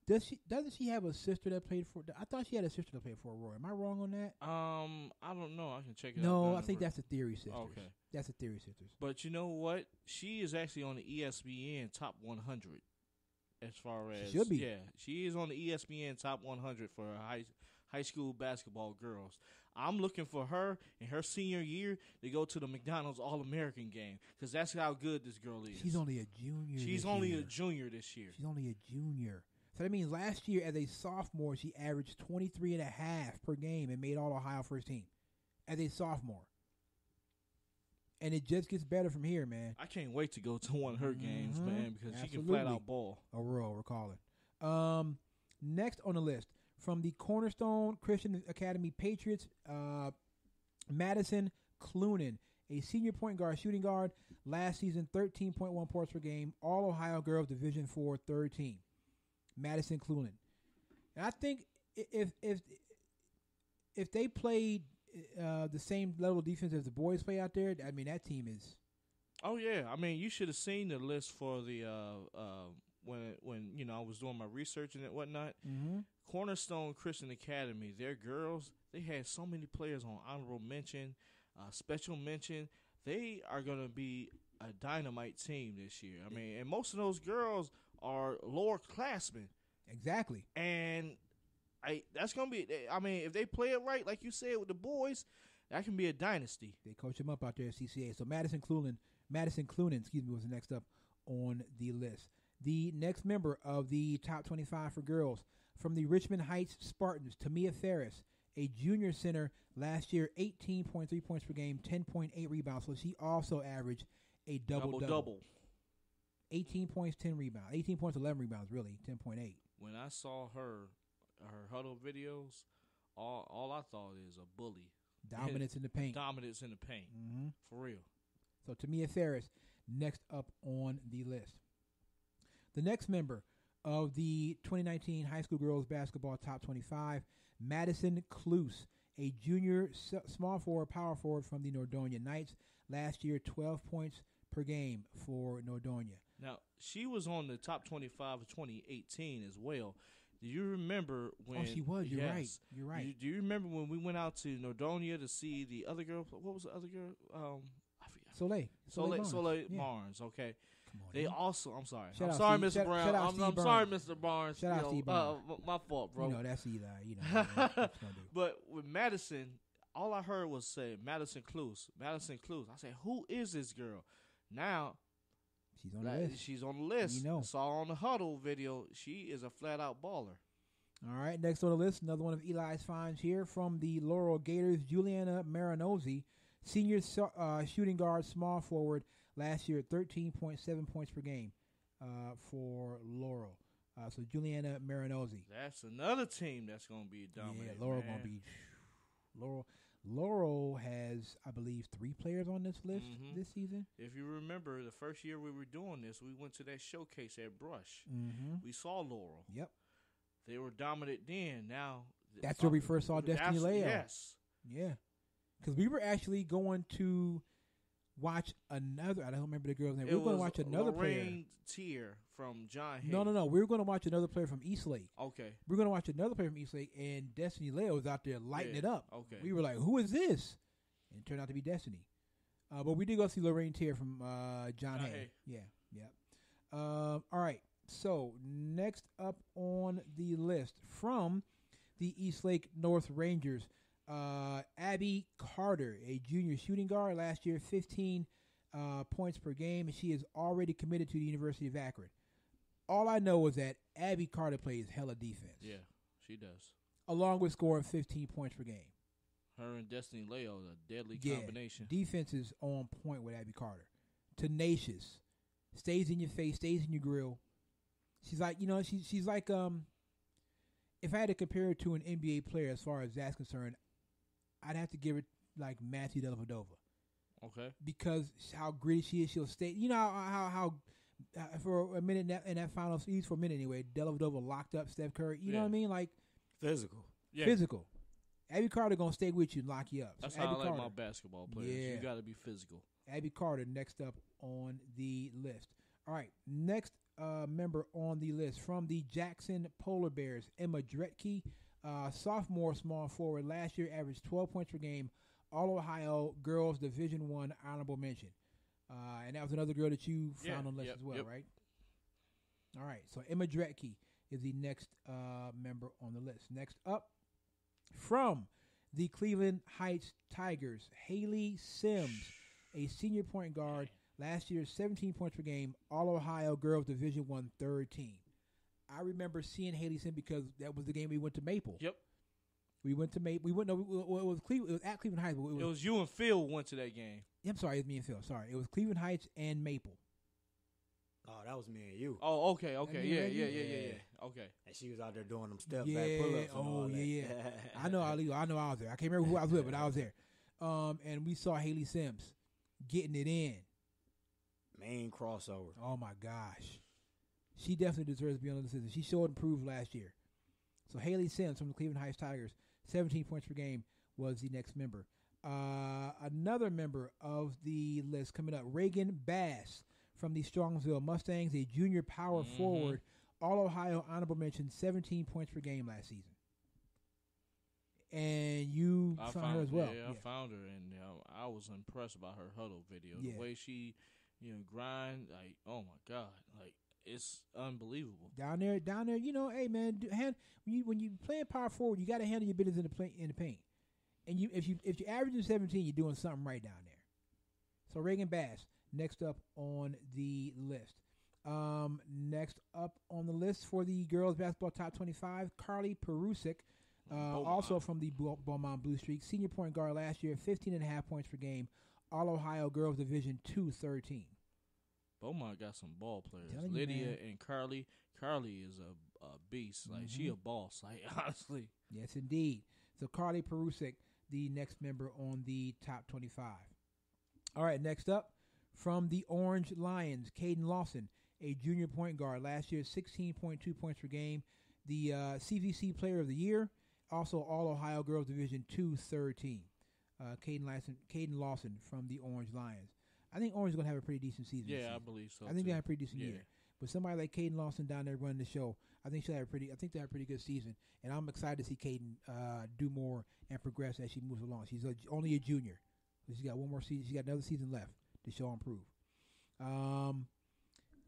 Doesn't she have a sister that played for? I thought she had a sister that played for Aurora. Am I wrong on that? I don't know. I can check it out. No, I think that's the Theory Sisters. Okay, that's the Theory Sisters. But you know what? She is actually on the ESPN Top 100. As far as she should be. Yeah, she is on the ESPN Top 100 for high school basketball girls. I'm looking for her in her senior year to go to the McDonald's All-American game because that's how good this girl is. She's only a junior. She's only a junior this year. She's only a junior. So that means last year as a sophomore, she averaged 23.5 per game and made All-Ohio first team as a sophomore. And it just gets better from here, man. I can't wait to go to one of her games, man, because she can flat out ball. Aurora, we're calling. Next on the list, from the Cornerstone Christian Academy Patriots, Madison Clunan, a senior point guard, shooting guard. Last season, 13.1 points per game, All-Ohio Girls Division IV third team. Madison Clunan. And I think if they played the same level of defense as the boys play out there, I mean, that team is. Oh yeah, I mean, you should have seen the list for the when I was doing my research and whatnot. Mm-hmm. Cornerstone Christian Academy, their girls, they had so many players on honorable mention, special mention. They are going to be a dynamite team this year. I mean, and most of those girls are lower classmen. Exactly. And that's going to be, I mean, if they play it right, like you said, with the boys, that can be a dynasty. They coach them up out there at CCA. So Madison Clunan, was the next up on the list. The next member of the top 25 for girls, from the Richmond Heights Spartans, Tamia Ferris, a junior center, last year 18.3 points per game, 10.8 rebounds. So she also averaged a double-double. 18 points, 10 rebounds. 18 points, 11 rebounds, really, 10.8. When I saw her huddle videos, all I thought is a bully. Dominance in the paint. Dominance in the paint. Mm-hmm. For real. So Tamia Ferris, next up on the list. The next member of the 2019 High School Girls Basketball Top 25, Madison Cluse, a junior small forward, power forward from the Nordonia Knights. Last year, 12 points per game for Nordonia. Now, she was on the top 25 of 2018 as well. Do you remember when? Oh, she was. You're right. You're right. Do you remember when we went out to Nordonia to see the other girl? What was the other girl? I forgot. Soleil Barnes. Okay. Come on, they man. also. I'm sorry. Shout I'm out sorry, Steve- Mr. Brown. shout out I'm Steve sorry, Barnes. Mr. Barnes. Shout out Steve Barnes. My fault, bro. You know, that's Eli. You know. What you gonna do. But with Madison, all I heard was say Madison Cluse. Madison Cluse. I said, who is this girl? Now. She's on the list. She's on the list. You know. I saw on the huddle video. She is a flat out baller. All right, next on the list, another one of Eli's finds here from the Laurel Gators, Juliana Marinozzi, senior shooting guard, small forward, last year 13.7 points per game. for Laurel. So Juliana Marinozzi. That's another team that's going to be dominant. Yeah, Laurel going to be Laurel has, I believe, 3 players on this list this season. If you remember, the first year we were doing this, we went to that showcase at Brush. We saw Laurel. Yep. They were dominant then. Now that's where we first saw Destiny Leo. Yes. Yeah. Because we were actually going to watch another. I don't remember the girl's name. We were going to watch another Lorraine Tier from John Hay. No. We were going to watch another player from Eastlake. Okay. We were going to watch another player from Eastlake, and Destiny Leo was out there lighting it up. Okay. We were like, who is this? And it turned out to be Destiny. But we did go see Lorraine Tier from John Hay. Yeah. All right. So next up on the list from the Eastlake North Rangers, Abby Carter, a junior shooting guard, last year 15 points per game, and she is already committed to the University of Akron. All I know is that Abby Carter plays hella defense. Yeah, she does. Along with scoring 15 points per game. Her and Destiny Leo is a deadly combination. Defense is on point with Abby Carter. Tenacious. Stays in your face, stays in your grill. She's like, she's like, if I had to compare her to an NBA player as far as that's concerned, I'd have to give it like Matthew Dellavedova. Okay. Because how gritty she is, she'll stay. You know how for a minute in that final series, for a minute anyway, Dellavedova locked up Steph Curry. You know what I mean? Like physical. Yeah. Physical. Abby Carter gonna stay with you and lock you up. That's so how Abby I like Carter, my basketball players. Yeah. You got to be physical. Abby Carter next up on the list. All right, next member on the list from the Jackson Polar Bears, Emma Dretke, sophomore small forward. Last year averaged 12 points per game. All Ohio Girls Division I honorable mention. And that was another girl that you found on the list as well, right? All right, so Emma Dretke is the next member on the list. Next up, from the Cleveland Heights Tigers, Haley Sims, a senior point guard. Last year, 17 points per game, All-Ohio Girls Division I third team. I remember seeing Haley Sims because that was the game we went to Maple. Yep. We went to Maple. It was Cleveland. It was at Cleveland Heights. It was you and Phil went to that game. I'm sorry, it was me and Phil. Sorry, it was Cleveland Heights and Maple. Oh, that was me and you. Oh, okay. Yeah. Okay. And she was out there doing them step back pull-ups. Oh, yeah. I know I was there. I can't remember who I was with, but I was there. And we saw Haley Sims getting it in. Main crossover. Oh, my gosh. She definitely deserves to be on the system. She showed improved last year. So Haley Sims from the Cleveland Heights Tigers, 17 points per game, was the next member. Another member of the list coming up, Reagan Bass from the Strongsville Mustangs, a junior power forward, All-Ohio honorable mention, 17 points per game last season. And you found her as well. Yeah, I found her, and I was impressed by her huddle video. Yeah. The way she, grind, like, oh my God, like, it's unbelievable. Down there, hey man, when you playing power forward, you got to handle your business in the paint. And if you're averaging 17, you're doing something right down there. So Reagan Bass next up on the list. Next up on the list for the girls basketball top 25, Carly Perusik, also from the Beaumont Blue Streak, senior point guard last year, 15.5 points per game, All-Ohio Girls Division II third team. Beaumont got some ball players. You, Lydia man. and Carly. Carly is a beast. Like, she a boss. Like, honestly. Yes, indeed. So Carly Perusik, the next member on the top 25. All right, next up, from the Orange Lions, Caden Lawson, a junior point guard. Last year, 16.2 points per game. The CVC Player of the Year. Also, All-Ohio Girls Division II third team. Caden Lawson from the Orange Lions. I think Orange is going to have a pretty decent season. Yeah, I believe so. I think too. they have a pretty decent year. But somebody like Caden Lawson down there running the show, I think they have a pretty good season. And I'm excited to see Caden do more and progress as she moves along. She's only a junior. She's got one more season. She got another season left to show improve.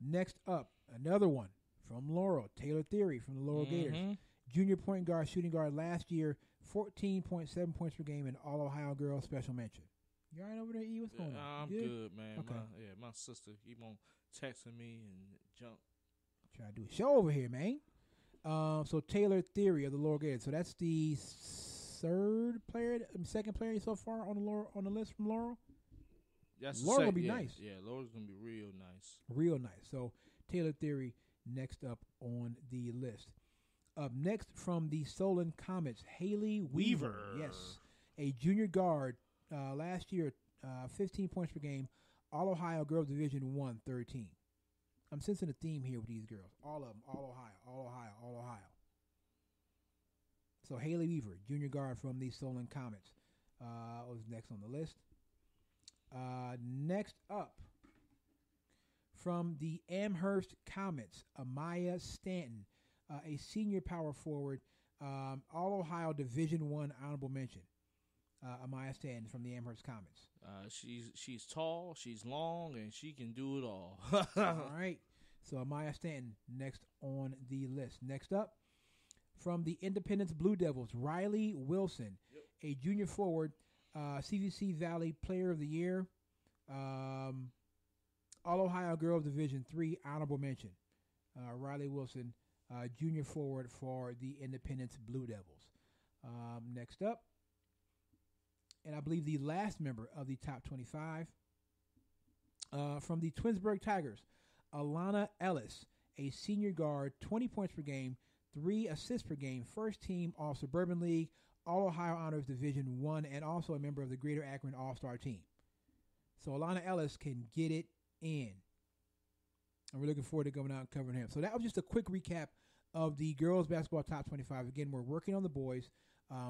Next up, another one from Laurel, Taylor Theory from the Laurel Gators. Junior point guard, shooting guard last year, 14.7 points per game in All-Ohio Girls Special Mention. You all right over there, E? What's going on? I'm good, man. Okay. My sister keep on texting me and jump. Try to do a show over here, man. So Taylor Theory of the Laurel Gators. So that's the second player so far on the list from Laurel. That's Laurel gonna be nice. Yeah, Laurel's gonna be real nice. Real nice. So Taylor Theory next up on the list. Up next from the Solon Comets, Haley Weaver. Yes, a junior guard. Last year, 15 points per game. All-Ohio Girls Division 1, 13. I'm sensing a theme here with these girls. All of them, all-Ohio. So Haley Weaver, junior guard from the Solon Comets, was next on the list. Next up, from the Amherst Comets, Amaya Stanton, a senior power forward, All-Ohio Division 1 honorable mention. Amaya Stanton from the Amherst Comets. She's tall, she's long, and she can do it all. All right. So Amaya Stanton next on the list. Next up, from the Independence Blue Devils, Riley Wilson, a junior forward, CVC Valley Player of the Year, All-Ohio Girls Division 3 honorable mention. Riley Wilson, junior forward for the Independence Blue Devils. Next up, and I believe the last member of the top 25, from the Twinsburg Tigers, Alana Ellis, a senior guard, 20 points per game, 3 assists per game, first team All-Suburban League, All-Ohio Honors Division 1, and also a member of the Greater Akron All-Star team. So Alana Ellis can get it in. And we're looking forward to going out and covering him. So that was just a quick recap of the girls basketball top 25. Again, we're working on the boys.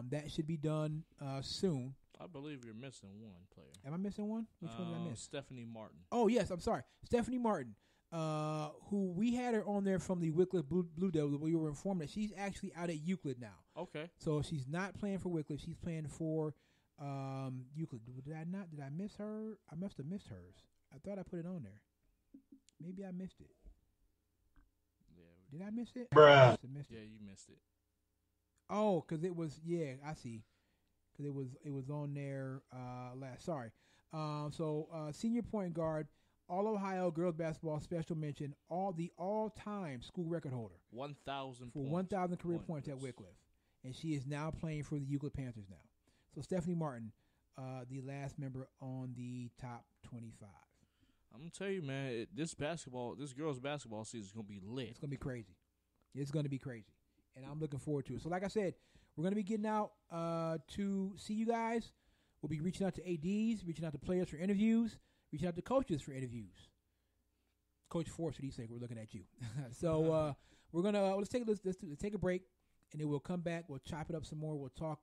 That should be done soon. I believe you're missing one player. Am I missing one? Which one did I miss? Stephanie Martin. Oh, yes. I'm sorry. Stephanie Martin, who we had her on there from the Wycliffe Blue Devils. We were informed that she's actually out at Euclid now. Okay. So she's not playing for Wycliffe. She's playing for Euclid. Did I not? Did I miss her? I must have missed hers. I thought I put it on there. Maybe I missed it. Yeah. Did I miss it? Bruh. Yeah, you missed it. Oh, because it was, yeah, I see. Because it was on there last. Sorry. So senior point guard, All-Ohio girls basketball special mention, all-time school record holder. 1,000 for 1,000 career points at Wycliffe. And she is now playing for the Euclid Panthers now. So Stephanie Martin, the last member on the top 25. I'm going to tell you, man, this girls basketball season is going to be lit. It's going to be crazy. It's going to be crazy. And I'm looking forward to it. So like I said, we're going to be getting out to see you guys. We'll be reaching out to ADs, reaching out to players for interviews, reaching out to coaches for interviews. Coach Force, for these sake, we're looking at you. So we're going to let's take a break, and then we'll come back. We'll chop it up some more. We'll talk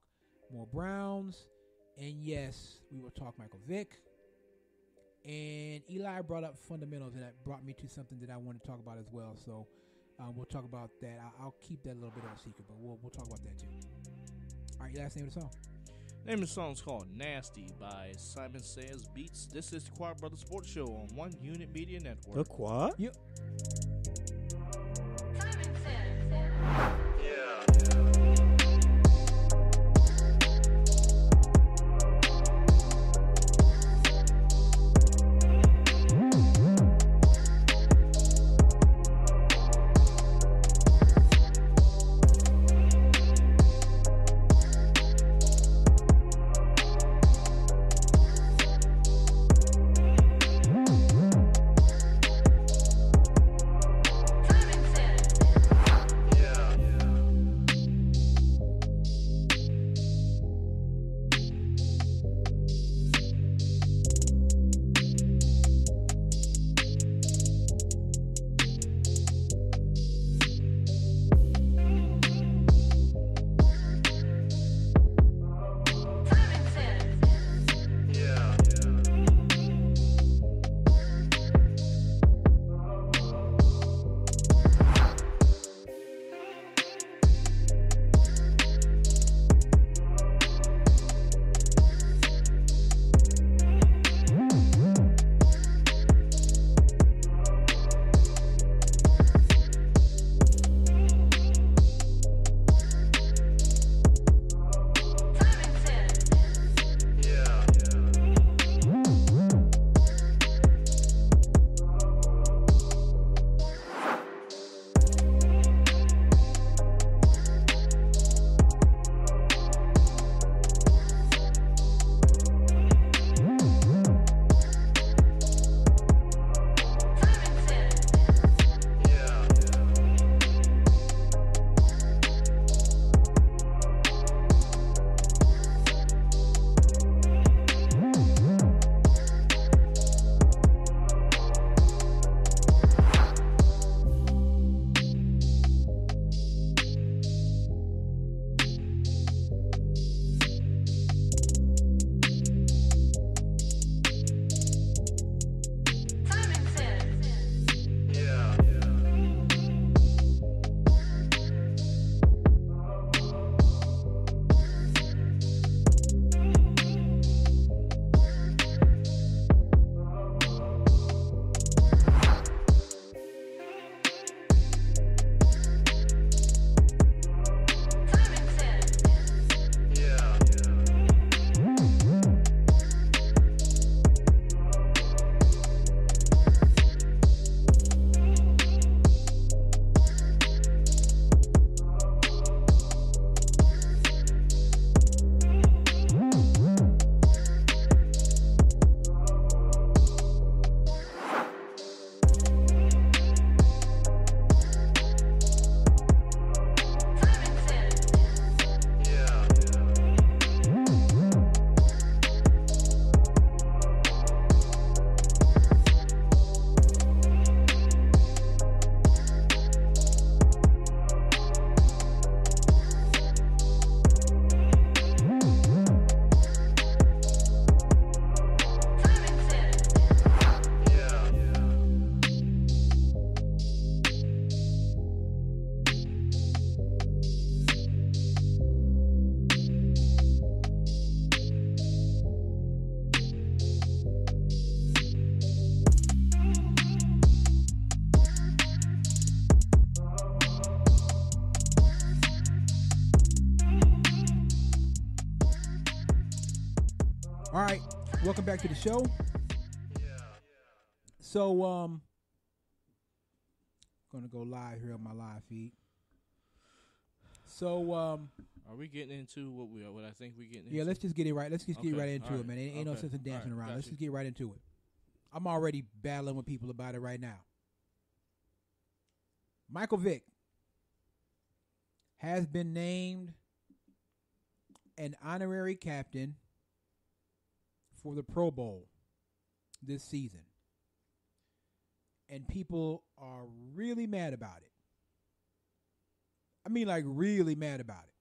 more Browns. And, yes, we will talk Michael Vick. And Eli brought up fundamentals, and that brought me to something that I want to talk about as well. So we'll talk about that. I'll keep that a little bit of a secret, but we'll talk about that too. All right, last name of the song. Name of the song is called Nasty by Simon Says Beats. This is the Quad Brothers Sports Show on One Unit Media Network. The Quad? Yep. Simon Says. All right, welcome back to the show. So, gonna go live here on my live feed. So, are we getting into what I think we're getting into? Yeah, let's just get it right. Let's just get Okay, right into all it, right, man. Ain't no sense in dancing all right, around. got Let's you. just get right into it. I'm already battling with people about it right now. Michael Vick has been named an honorary captain for the Pro Bowl this season. And people are really mad about it. I mean, like, really mad about it.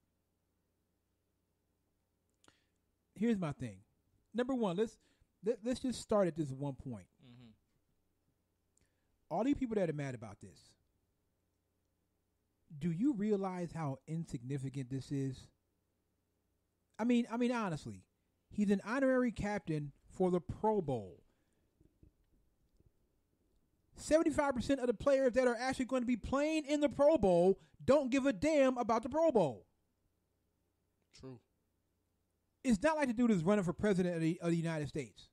Here's my thing. Number one, let's just start at this one point. Mm-hmm. All these people that are mad about this, do you realize how insignificant this is? I mean, honestly, he's an honorary captain for the Pro Bowl. 75% of the players that are actually going to be playing in the Pro Bowl don't give a damn about the Pro Bowl. True. It's not like the dude is running for president of the United States.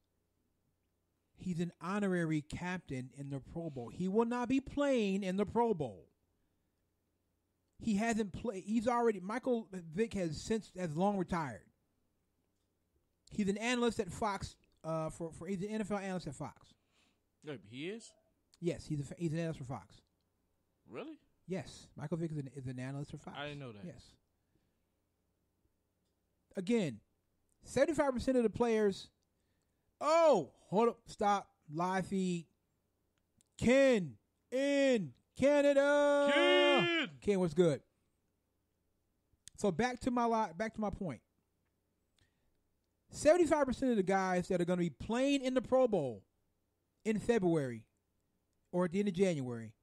He's an honorary captain in the Pro Bowl. He will not be playing in the Pro Bowl. He hasn't played. Michael Vick has long retired. He's an analyst at Fox. He's an NFL analyst at Fox. Wait, he is? Yes, he's an analyst for Fox. Really? Yes, Michael Vick is an analyst for Fox. I didn't know that. Yes. Again, 75% of the players. Oh, hold up, stop, live feed. Ken in Canada. Ken, what's good? So back to my point. 75% of the guys that are going to be playing in the Pro Bowl in February or at the end of January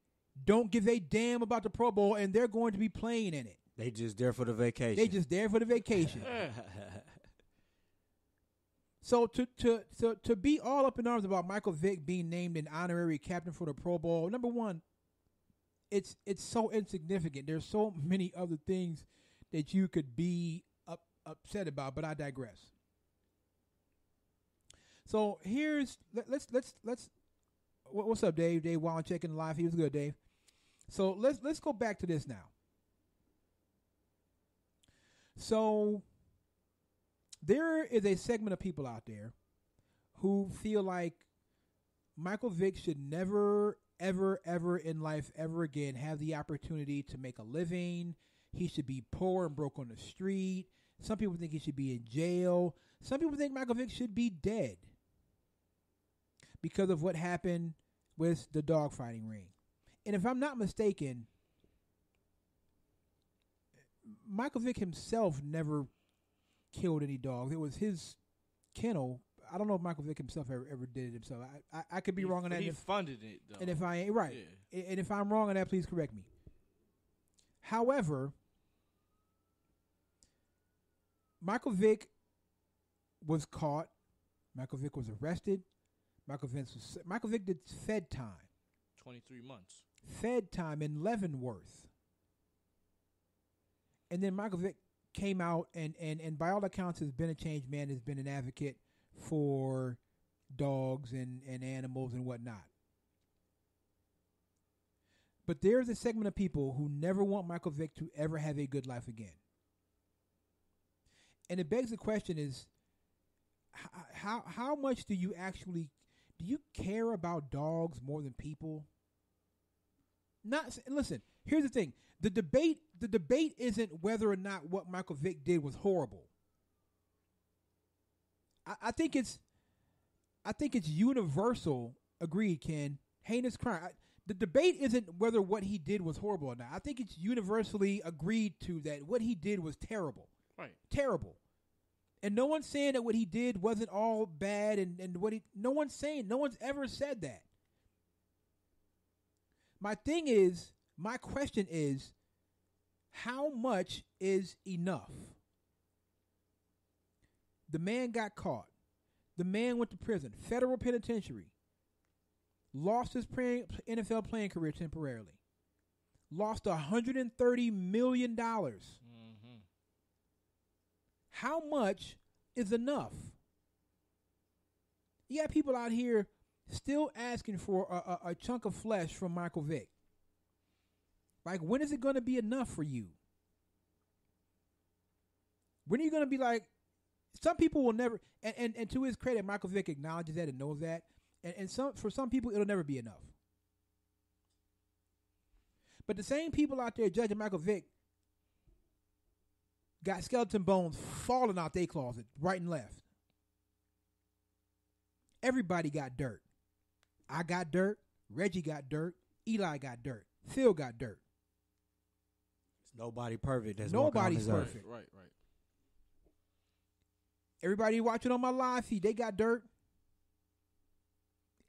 don't give a damn about the Pro Bowl, and they're going to be playing in it. They just there for the vacation. They just there for the vacation. So to be all up in arms about Michael Vick being named an honorary captain for the Pro Bowl, number one, it's so insignificant. There's so many other things that you could be upset about, but I digress. So let's what's up, Dave? Dave Wallen checking the live. He was good, Dave. So let's go back to this now. So there is a segment of people out there who feel like Michael Vick should never, ever, ever in life ever again have the opportunity to make a living. He should be poor and broke on the street. Some people think he should be in jail. Some people think Michael Vick should be dead because of what happened with the dogfighting ring. And if I'm not mistaken, Michael Vick himself never killed any dogs. It was his kennel. I don't know if Michael Vick himself ever did it himself. I could be wrong on that. He funded it, though. And if I ain't right, yeah. And if I'm wrong on that, please correct me. However, Michael Vick was caught. Michael Vick was arrested. Michael Vick did Fed time. 23 months. Fed time in Leavenworth. And then Michael Vick came out and by all accounts has been a changed man, has been an advocate for dogs and animals and whatnot. But there's a segment of people who never want Michael Vick to ever have a good life again. And it begs the question is, how much do you care about dogs more than people? Listen, here's the thing. The debate isn't whether or not what Michael Vick did was horrible. I think it's universal. Agreed, Ken. Heinous crime. The debate isn't whether what he did was horrible or not. I think it's universally agreed to that what he did was terrible. Right. Terrible. And no one's saying that what he did wasn't all bad and no one's ever said that. My question is, how much is enough? The man got caught. The man went to prison, federal penitentiary. Lost his NFL playing career temporarily. Lost $130 million. Mm-hmm. How much is enough? You got people out here still asking for a chunk of flesh from Michael Vick. Like, when is it going to be enough for you? When are you going to be like, some people will never, and to his credit, Michael Vick acknowledges that and knows that. And for some people, it'll never be enough. But the same people out there judging Michael Vick got skeleton bones falling out their closet, right and left. Everybody got dirt. I got dirt. Reggie got dirt. Eli got dirt. Phil got dirt. It's nobody perfect. That's Nobody's perfect. Right. Everybody watching on my live feed, they got dirt.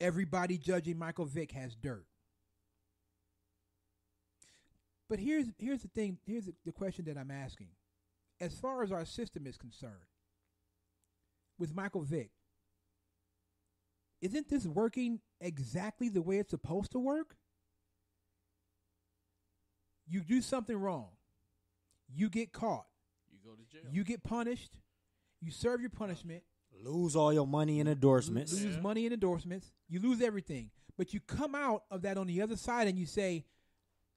Everybody judging Michael Vick has dirt. But here's the thing. Here's the question that I'm asking. As far as our system is concerned, with Michael Vick, isn't this working exactly the way it's supposed to work? You do something wrong. You get caught. You go to jail. You get punished. You serve your punishment. Lose all your money in endorsements. Lose money in endorsements. You lose everything. But you come out of that on the other side and you say,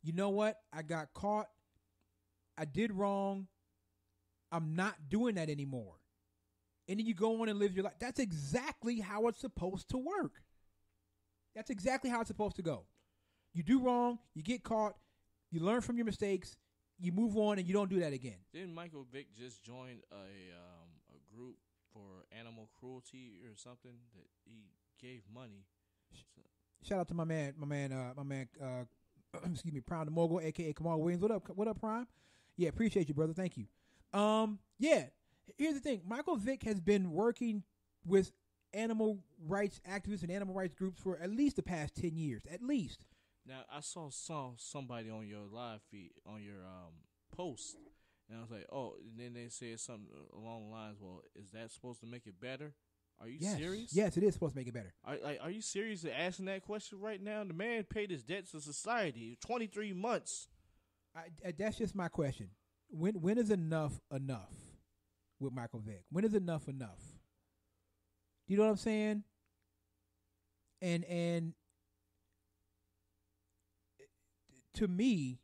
you know what? I got caught. I did wrong. I'm not doing that anymore. And then you go on and live your life. That's exactly how it's supposed to work. That's exactly how it's supposed to go. You do wrong. You get caught. You learn from your mistakes. You move on and you don't do that again. Didn't Michael Vick just join a group for animal cruelty or something that he gave money? Shout out to my man, excuse me, Prime the Mogul, aka Kamal Williams. What up, Prime? Yeah, appreciate you, brother. Thank you. Yeah. Here's the thing. Michael Vick has been working with animal rights activists and animal rights groups for at least the past 10 years. At least. Now, I saw somebody on your live feed, on your post, and I was like, oh, and then they said something along the lines, well, is that supposed to make it better? Are you serious? Yes, it is supposed to make it better. Are you serious at asking that question right now? The man paid his debts to society, 23 months. That's just my question. When is enough with Michael Vick? When is enough? Do you know what I'm saying? And to me,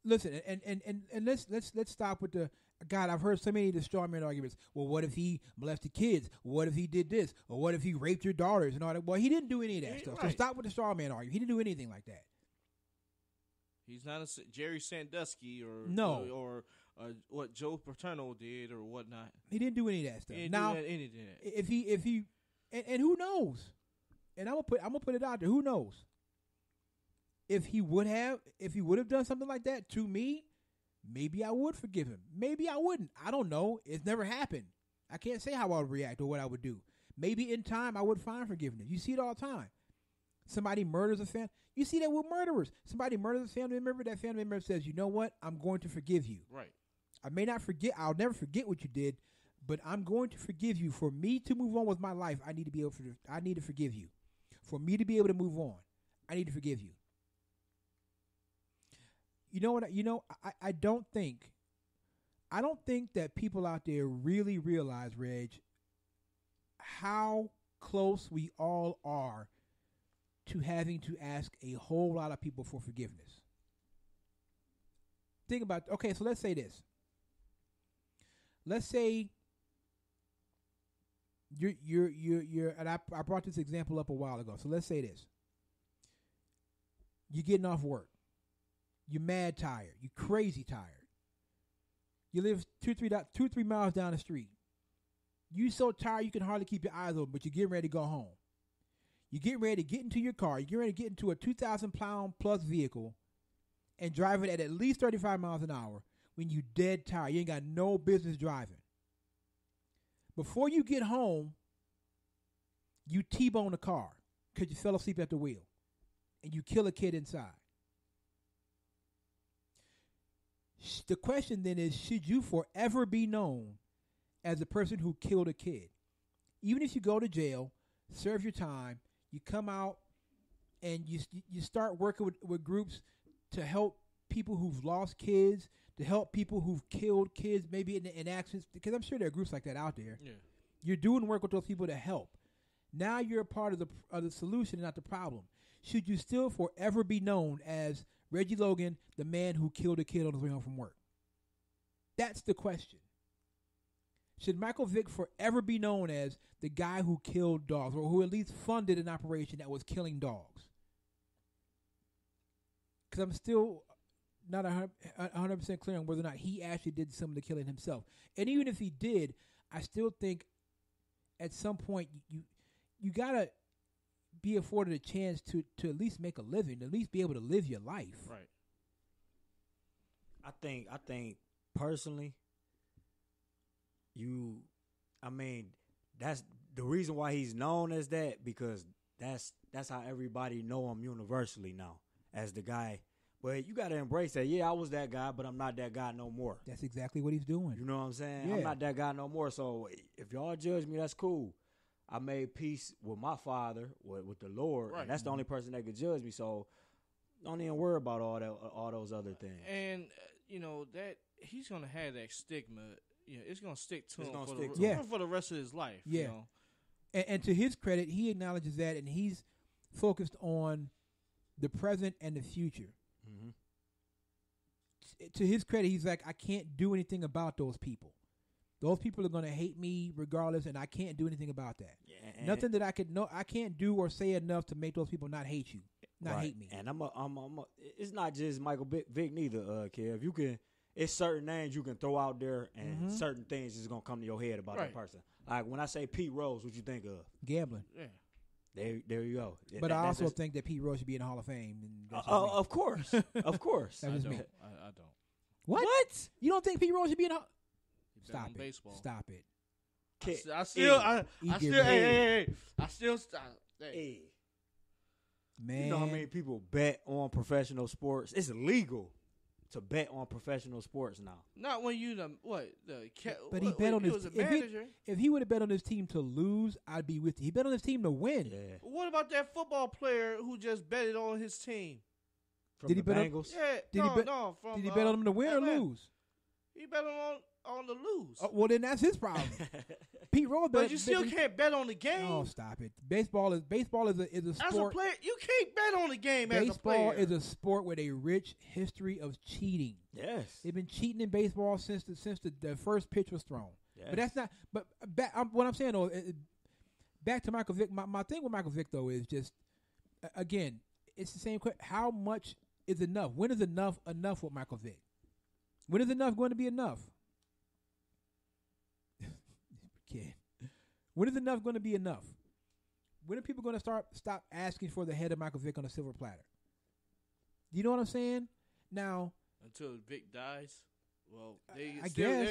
listen, and let's stop with the God. I've heard so many of the straw man arguments. Well, what if he molested kids? What if he did this? Or what if he raped your daughters and all that? Well, he didn't do any of that stuff. Right. So stop with the straw man argument. He didn't do anything like that. He's not a Jerry Sandusky or what Joe Paterno did or whatnot. He didn't do any of that stuff. He didn't now, do any of that. if he, and who knows? And I'm gonna put it out there. Who knows? If he would have done something like that to me, maybe I would forgive him. Maybe I wouldn't. I don't know. It's never happened. I can't say how I would react or what I would do. Maybe in time I would find forgiveness. You see it all the time. Somebody murders a family. You see that with murderers. Somebody murders a family member. That family member says, you know what? I'm going to forgive you. Right. I may not forget. I'll never forget what you did, but I'm going to forgive you. For me to move on with my life, I need to forgive you. For me to be able to move on, I need to forgive you. You know what? I don't think that people out there really realize, Reg, how close we all are to having to ask a whole lot of people for forgiveness. Think about, okay, so let's say this. Let's say you're and I brought this example up a while ago. So let's say this. You're getting off work. You're mad tired. You're crazy tired. You live 2-3 miles down the street. You're so tired you can hardly keep your eyes open, but you're getting ready to go home. You're getting ready to get into your car. You're getting ready to get into a 2,000-pound plus vehicle and drive it at least 35 miles an hour when you're dead tired. You ain't got no business driving. Before you get home, you T-bone the car because you fell asleep at the wheel and you kill a kid inside. The question then is, should you forever be known as the person who killed a kid? Even if you go to jail, serve your time, you come out and you start working with groups to help people who've lost kids, to help people who've killed kids, maybe in accidents, because I'm sure there are groups like that out there. Yeah. You're doing work with those people to help. Now you're a part of the solution and not the problem. Should you still forever be known as Reggie Logan, the man who killed a kid on his way home from work? That's the question. Should Michael Vick forever be known as the guy who killed dogs, or who at least funded an operation that was killing dogs? Because I'm still not 100% clear on whether or not he actually did some of the killing himself. And even if he did, I still think at some point you gotta be afforded a chance to at least make a living, at least be able to live your life. Right. I think personally, that's the reason why he's known as that, because that's how everybody know him universally now as the guy. But you got to embrace that. Yeah, I was that guy, but I'm not that guy no more. That's exactly what he's doing. You know what I'm saying? Yeah. I'm not that guy no more. So if y'all judge me, that's cool. I made peace with my Father, with the Lord, Right. and that's the only person that could judge me. So don't even worry about all those other things. And that he's gonna have that stigma. It's gonna stick to him for the rest of his life. Yeah. And to his credit, he acknowledges that, and he's focused on the present and the future. Mm-hmm. To his credit, he's like, I can't do anything about those people. Those people are going to hate me regardless, and I can't do anything about that. Yeah, Nothing that I can't do or say enough to make those people not hate you, hate me. And it's not just Michael Vick neither, Kev. You can, it's certain names you can throw out there, and certain things is gonna come to your head about that person. Like when I say Pete Rose, what you think of? Gambling. Yeah. There you go. But I also think that Pete Rose should be in the Hall of Fame. And of course, of course. That was me. I don't. What? You don't think Pete Rose should be in the Hall? Stop it. Baseball. Stop it. I still stop. Hey. Man. You know how many people bet on professional sports? It's illegal to bet on professional sports now. Not when you But he bet on his manager. If he would have bet on his team to lose, I'd be with you. He bet on his team to win. Yeah. What about that football player who just betted on his team? From Did he the bet Bengals? Yeah. Did he bet on him to win or lose? He bet on the lose. Well, then that's his problem. Pete Rose, but you still can't bet on the game. Oh, stop it! Baseball is a sport. As a player, you can't bet on the game. Baseball as a player. is a sport with a rich history of cheating. Yes, they've been cheating in baseball since the first pitch was thrown. Yes. But that's not. But what I'm saying though, back to Michael Vick. My thing with Michael Vick though is just again, it's the same question. How much is enough? When is enough with Michael Vick? When is enough going to be enough? Kid. When is enough going to be enough? When are people going to stop asking for the head of Michael Vick on a silver platter? You know what I'm saying? Now, until Vick dies, well, I guess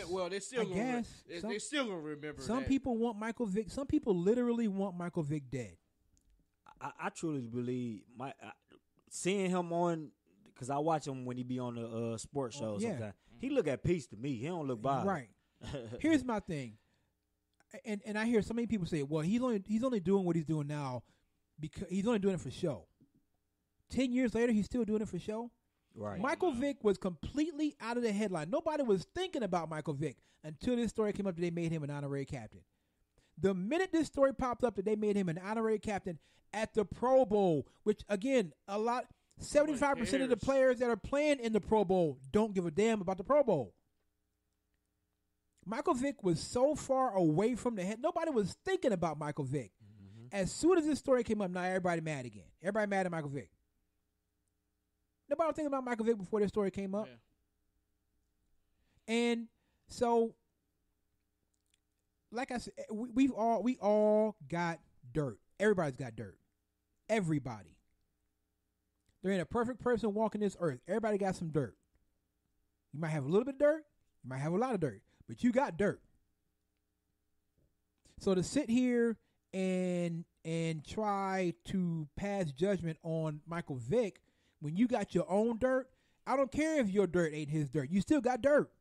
they're still gonna remember. Some people want Michael Vick. Some people literally want Michael Vick dead. I truly believe seeing him on, because I watch him when he be on the sports shows. Yeah. Sometimes he look at peace to me. He don't look bothered. Right. Here's my thing. And I hear so many people say, well, he's only doing what he's doing now because he's only doing it for show. 10 years later, he's still doing it for show. Right. Michael Vick was completely out of the headline. Nobody was thinking about Michael Vick until this story came up that they made him an honorary captain. The minute this story popped up that they made him an honorary captain at the Pro Bowl, which again, 75% of the players that are playing in the Pro Bowl don't give a damn about the Pro Bowl. Michael Vick was so far away from the head. Nobody was thinking about Michael Vick. Mm-hmm. As soon as this story came up, now everybody mad again. Everybody mad at Michael Vick. Nobody was thinking about Michael Vick before this story came up. Yeah. And so, like I said, we all got dirt. Everybody's got dirt. Everybody. There ain't a perfect person walking this earth. Everybody got some dirt. You might have a little bit of dirt. You might have a lot of dirt. But you got dirt. So to sit here and try to pass judgment on Michael Vick when you got your own dirt, I don't care if your dirt ain't his dirt. You still got dirt.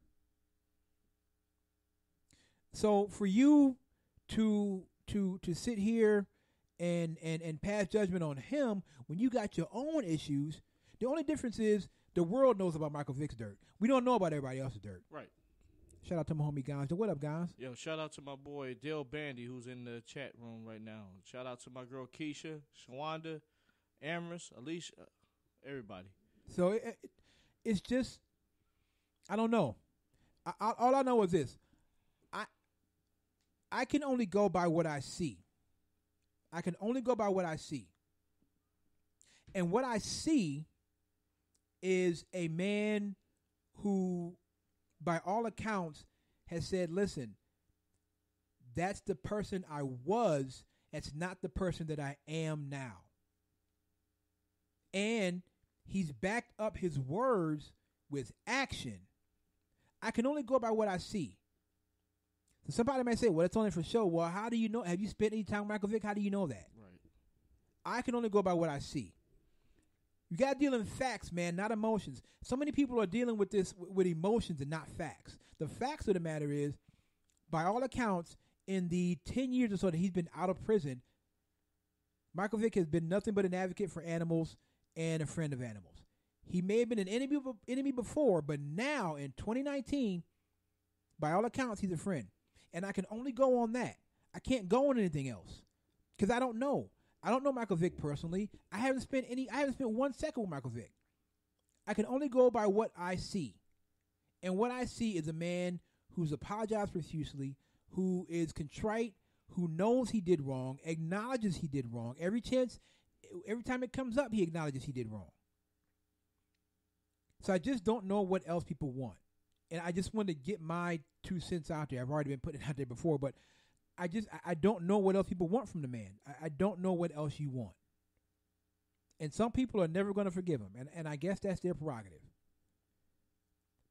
So for you to sit here and pass judgment on him when you got your own issues, the only difference is the world knows about Michael Vick's dirt. We don't know about everybody else's dirt. Right. Shout out to my homie Gonz. What up, Gonz? Yo, shout out to my boy Dale Bandy, who's in the chat room right now. Shout out to my girl Keisha, Shawanda, Amherst, Alicia, everybody. So it's just, I don't know. All I know is this. I can only go by what I see. I can only go by what I see. And what I see is a man who, by all accounts, has said, listen, that's the person I was. That's not the person that I am now. And he's backed up his words with action. I can only go by what I see. So somebody may say, well, it's only for show. Well, how do you know? Have you spent any time with Michael Vick? How do you know that? Right. I can only go by what I see. You got to deal in facts, man, not emotions. So many people are dealing with this with emotions and not facts. The facts of the matter is, by all accounts, in the 10 years or so that he's been out of prison, Michael Vick has been nothing but an advocate for animals and a friend of animals. He may have been an enemy before, but now in 2019, by all accounts, he's a friend. And I can only go on that. I can't go on anything else because I don't know. I don't know Michael Vick personally. I haven't spent 1 second with Michael Vick. I can only go by what I see. And what I see is a man who's apologized profusely, who is contrite, who knows he did wrong, acknowledges he did wrong. Every time it comes up, he acknowledges he did wrong. So I just don't know what else people want. And I just wanted to get my 2 cents out there. I've already been putting it out there before, but I don't know what else people want from the man. I don't know what else you want. And some people are never going to forgive him, and I guess that's their prerogative.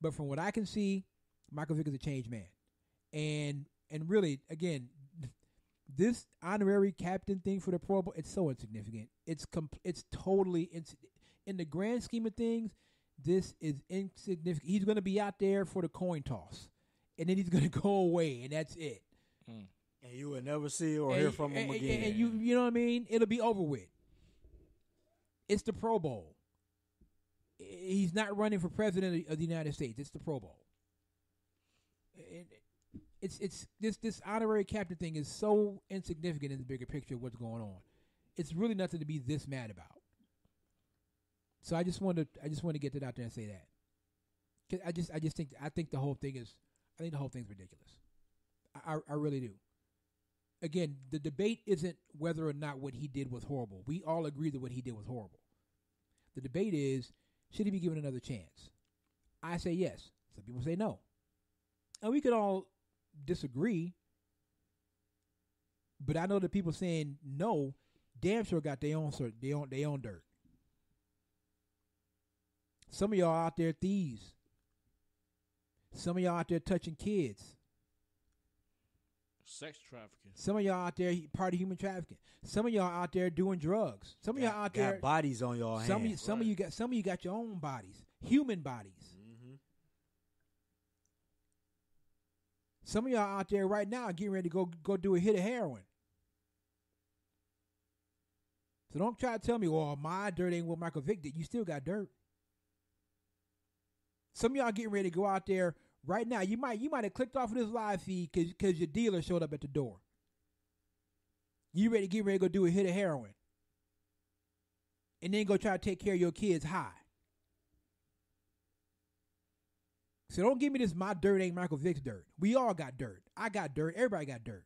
But from what I can see, Michael Vick is a changed man. And really, again, this honorary captain thing for the Pro Bowl, it's so insignificant. It's totally in the grand scheme of things, this is insignificant. He's going to be out there for the coin toss, and then he's going to go away, and that's it. And you will never see or hear from him again. And you know what I mean? It'll be over with. It's the Pro Bowl. He's not running for president of the United States. It's the Pro Bowl. It's this honorary captain thing is so insignificant in the bigger picture of what's going on. It's really nothing to be this mad about. So I just want to get that out there and say that. 'Cause I think the whole thing's ridiculous. I really do. Again, the debate isn't whether or not what he did was horrible. We all agree that what he did was horrible. The debate is, should he be given another chance? I say yes. Some people say no. And we could all disagree, but I know the people saying no damn sure got their own dirt. Some of y'all out there thieves. Some of y'all out there touching kids. Sex trafficking. Some of y'all out there part of human trafficking. Some of y'all out there doing drugs. Some of y'all out there got bodies on your hands. Some of you got your own bodies, human bodies. Mm-hmm. Some of y'all out there right now getting ready to go do a hit of heroin. So don't try to tell me, well, my dirt ain't what Michael Vick did. You still got dirt. Some of y'all getting ready to go out there right now. You might have clicked off of this live feed because your dealer showed up at the door. You ready to go do a hit of heroin. And then go try to take care of your kids high. So don't give me this, my dirt ain't Michael Vick's dirt. We all got dirt. I got dirt. Everybody got dirt.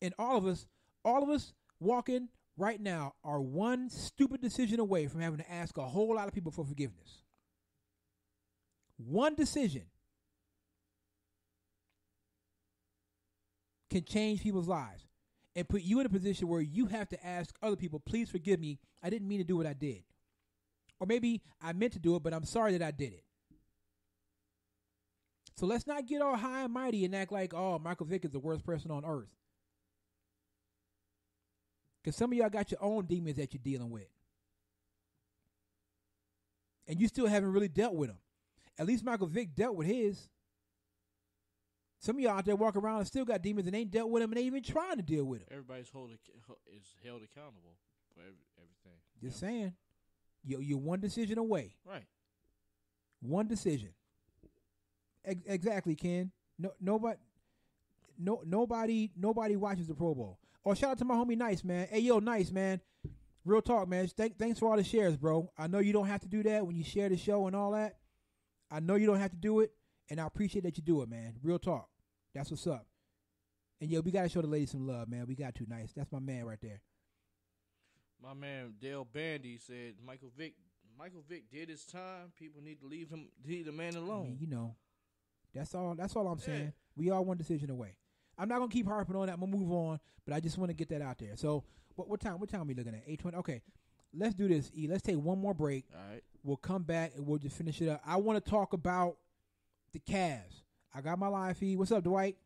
And all of us walking right now are one stupid decision away from having to ask a whole lot of people for forgiveness. One decision can change people's lives and put you in a position where you have to ask other people, please forgive me. I didn't mean to do what I did. Or maybe I meant to do it, but I'm sorry that I did it. So let's not get all high and mighty and act like, oh, Michael Vick is the worst person on earth. Because some of y'all got your own demons that you're dealing with. And you still haven't really dealt with them. At least Michael Vick dealt with his. Some of y'all out there walking around and still got demons and ain't dealt with them and ain't even trying to deal with them. Everybody's is held accountable for everything. Just saying. You're one decision away. Right. One decision. Exactly, Ken. Nobody watches the Pro Bowl. Oh, shout out to my homie Nice, man. Hey, yo, Nice, man. Real talk, man. Thanks for all the shares, bro. I know you don't have to do that when you share the show and all that. I know you don't have to do it, and I appreciate that you do it, man. Real talk. That's what's up. And, yo, we got to show the ladies some love, man. We got to. Nice. That's my man right there. My man Dale Bandy said Michael Vick did his time. People need to leave the man alone. I mean, you know, that's all I'm saying. Yeah. We all one decision away. I'm not gonna keep harping on that. I'm gonna move on, but I just want to get that out there. So, what time are we looking at? 8:20. Okay, let's do this. E. Let's take one more break. All right. We'll come back and we'll just finish it up. I want to talk about the Cavs. I got my live feed. What's up, Dwight?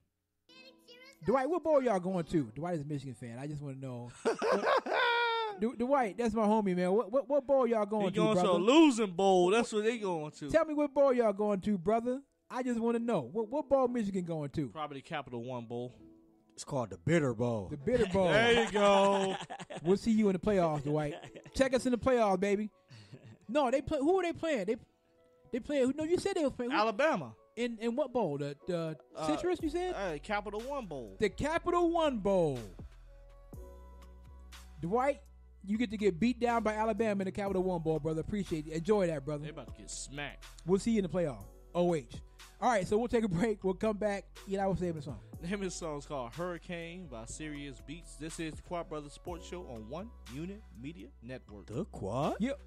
Dwight, what bowl y'all going to? Dwight is a Michigan fan. I just want to know. Dwight, that's my homie, man. What bowl y'all going to, brother? Going to a losing bowl. That's what they going to. Tell me what bowl y'all going to, brother. I just want to know. What bowl Michigan going to? Probably the Capital One Bowl. It's called the Bitter Bowl. The Bitter Bowl. There you go. We'll see you in the playoffs, Dwight. Check us in the playoffs, baby. No, they play. Who are they playing? They playing. No, you said they were playing. Alabama. In what bowl? The Citrus, you said? Capital One Bowl. The Capital One Bowl. Dwight, you get to get beat down by Alabama in the Capital One Bowl, brother. Appreciate it. Enjoy that, brother. They about to get smacked. We'll see you in the playoffs. OH. All right, so we'll take a break. We'll come back. I was saying the song. The name of the song is called Hurricane by Serious Beats. This is the Quad Brothers Sports Show on One Unit Media Network. The Quad? Yep.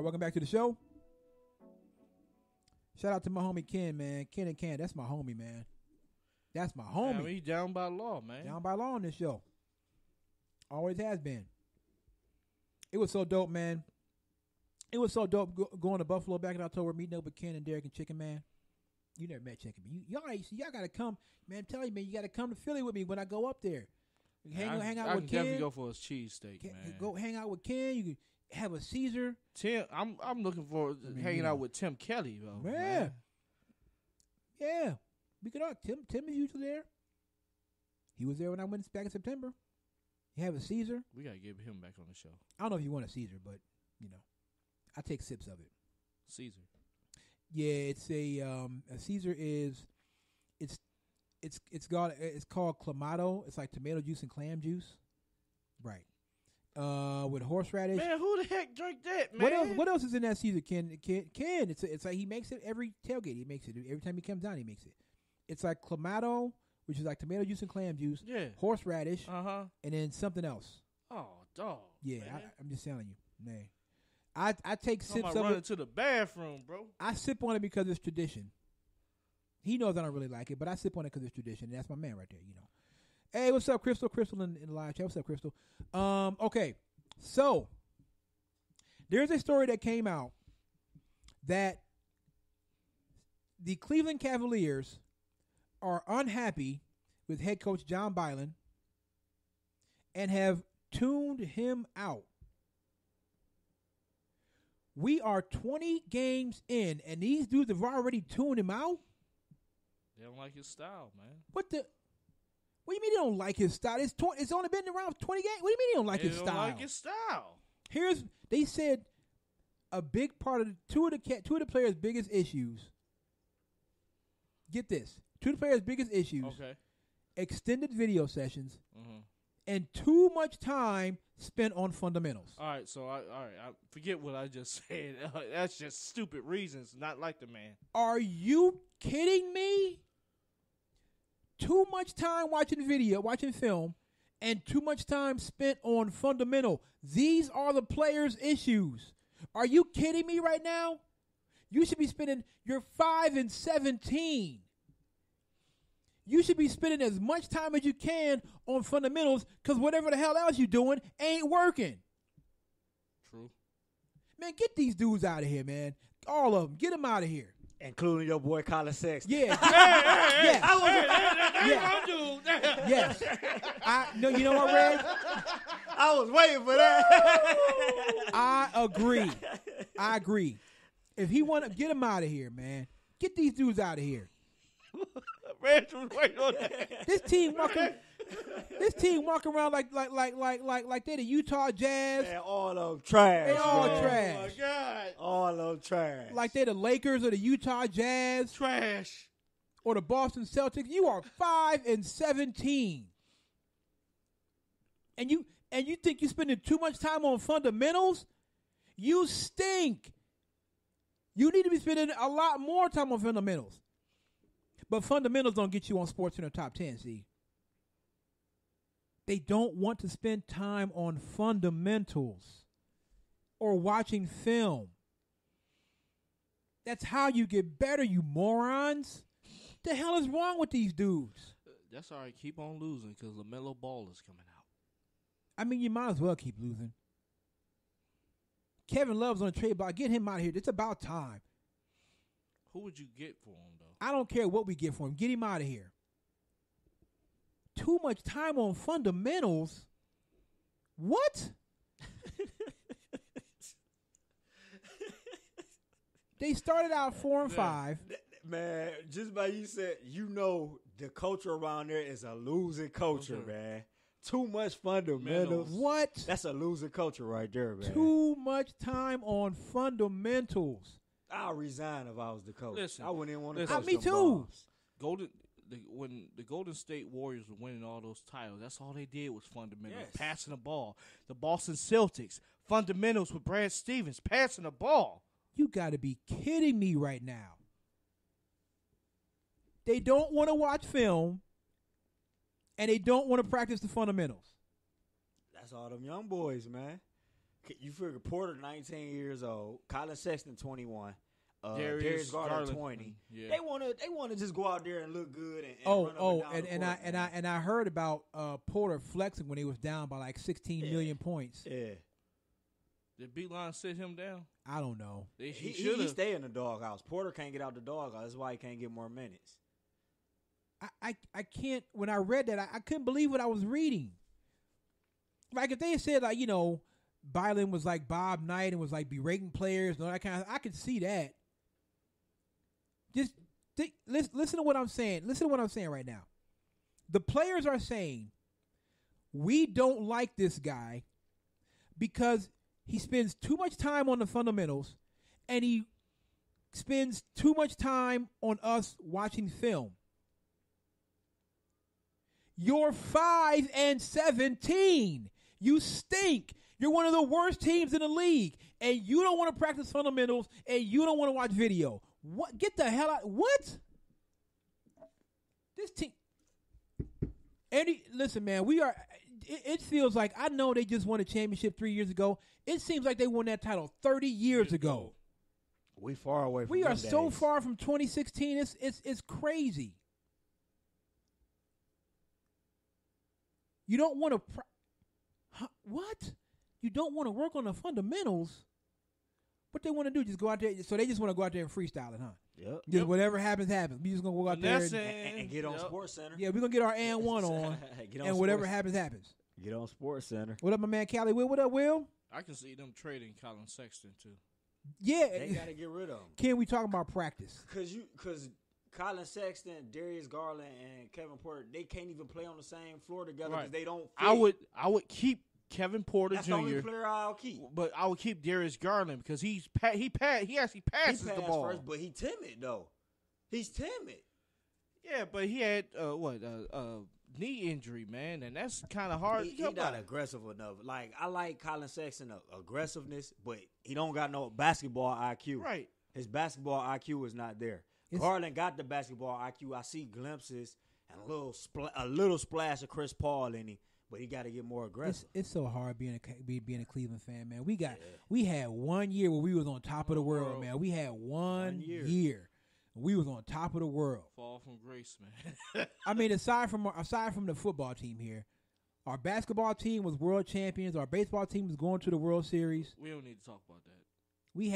right, welcome back to the show. Shout out to my homie Ken, man. Ken and Ken, that's my homie, man. That's my homie. I mean, he's down by law, man. Down by law on this show. Always has been. It was so dope, man. It was so dope going to Buffalo back in October, meeting up with Ken and Derek and Chicken Man. You never met Chicken Man. Y'all got to come. Man, I'm telling you, man, you got to come to Philly with me when I go up there. Hang out with Ken. I can definitely go for his cheesesteak, man. Go hang out with Ken. You can have a Caesar. Tim, I'm looking forward to hanging out with Tim Kelly, though. Man. Yeah. We could all. Tim is usually there. He was there when I went back in September. You have a Caesar. We got to get him back on the show. I don't know if you want a Caesar, but, you know, I take sips of it. Caesar. Yeah, it's a Caesar is it's called Clamato. It's like tomato juice and clam juice. Right. With horseradish. Man, who the heck drank that, man? What else is in that Caesar? Ken, it's like he makes it every tailgate. He makes it every time he comes down. He makes it. It's like Clamato, which is like tomato juice and clam juice. Yeah. Horseradish. And then something else. Oh, dog. Yeah, I'm just telling you, man. I take sips of it. Running to the bathroom, bro. I sip on it because it's tradition. He knows I don't really like it, but I sip on it because it's tradition. And that's my man right there, you know. Hey, what's up, Crystal? Crystal in the live chat. What's up, Crystal? Okay, so there's a story that came out that the Cleveland Cavaliers are unhappy with head coach John Byland and have tuned him out. We are 20 games in, and these dudes have already tuned him out? They don't like his style, man. What do you mean they don't like his style? It's only been around 20 games. What do you mean they don't like his style? They don't like his style. They said a big part of two of the players' biggest issues. Get this. Two of the players' biggest issues. Okay. Extended video sessions and too much time spent on fundamentals. All right, so I forget what I just said. That's just stupid reasons, not like the man. Are you kidding me? Too much time watching film, and too much time spent on fundamental. These are the players' issues. Are you kidding me right now? You should be spending. You're 5-17. You should be spending as much time as you can on fundamentals, because whatever the hell else you're doing ain't working. True. Man, get these dudes out of here, man. All of them. Get them out of here. Including your boy Colin Sexton. Yeah. Yes. No, you know what, Reg? I was waiting for that. I agree. If he want to, get him out of here, man. Get these dudes out of here. Reg was waiting on that. This team walking around like they the Utah Jazz. Man, all of them trash. They all man. trash. Oh my God. All of them trash. Like they the Lakers or the Utah Jazz. Trash. Or the Boston Celtics. You are 5-17. And you think you're spending too much time on fundamentals? You stink. You need to be spending a lot more time on fundamentals. But fundamentals don't get you on SportsCenter Top 10, see? They don't want to spend time on fundamentals or watching film. That's how you get better, you morons. The hell is wrong with these dudes? That's all right. Keep on losing because LaMelo Ball is coming out. I mean, you might as well keep losing. Kevin Love's on a trade block. Get him out of here. It's about time. Who would you get for him, though? I don't care what we get for him. Get him out of here. Too much time on fundamentals? What? They started out 4-5. Man, just by you said, you know the culture around there is a losing culture, man. Too much fundamentals. What? That's a losing culture right there, man. Too much time on fundamentals. I'll resign if I was the coach. Listen, I wouldn't even want to coach me too. Bombs. When the Golden State Warriors were winning all those titles, that's all they did was fundamentals, Yes. passing the ball. The Boston Celtics, fundamentals with Brad Stevens, passing the ball. You got to be kidding me right now. They don't want to watch film, and they don't want to practice the fundamentals. That's all them young boys, man. You figure Porter 19 years old, Colin Sexton 21, Darius Garland Garland 20. Yeah. They wanna just go out there and look good and run up and down the court, and I heard about Porter flexing when he was down by like 16 million points. Yeah. Did Beeline sit him down? I don't know. He stay in the doghouse. Porter can't get out the doghouse. That's why he can't get more minutes. I can't. When I read that, I couldn't believe what I was reading. Like if they had said like Byron was like Bob Knight and was like berating players and all that kind of, I could see that. Just listen to what I'm saying. Listen to what I'm saying right now. The players are saying we don't like this guy because he spends too much time on the fundamentals and he spends too much time on us watching film. You're 5-17. You stink. You're one of the worst teams in the league, and you don't want to practice fundamentals, and you don't want to watch video. What? Get the hell out! What? This team. Listen, man. We are. It feels like I know they just won a championship 3 years ago. It seems like they won that title 30 years ago. We far away. From We are them so days. far from 2016. It's crazy. You don't want to. What? You don't want to work on the fundamentals. What they want to do? Just go out there. So they just want to go out there and freestyle it, huh? Yep. Just whatever happens, happens. We just gonna go out there And get on Sports Center. yeah, we're gonna get our and one on, and whatever happens, happens. Get on Sports Center. What up, my man Cali Will? What up, Will? I can see them trading Colin Sexton too. Yeah, They gotta get rid of him. Ken, we talking about practice? Cause Colin Sexton, Darius Garland, and Kevin Porter, they can't even play on the same floor together because Right. they don't. Fit. I would keep Kevin Porter That's Jr. the only player I'll keep. But I would keep Darius Garland because he actually passes the ball. First, but he timid though. He's timid. Yeah, but he had knee injury, man, and that's kind of hard. He not aggressive enough. Like I like Colin Sexton aggressiveness, but he don't got no basketball IQ. Right. His basketball IQ is not there. Garland got the basketball IQ. I see glimpses and a little splash of Chris Paul in him, but he got to get more aggressive. It's so hard being a Cleveland fan, man. We had 1 year where we was on top of the world, man. We had one year. We was on top of the world. Fall from grace, man. I mean, aside from the football team here, our basketball team was world champions. Our baseball team was going to the World Series. We don't need to talk about that. We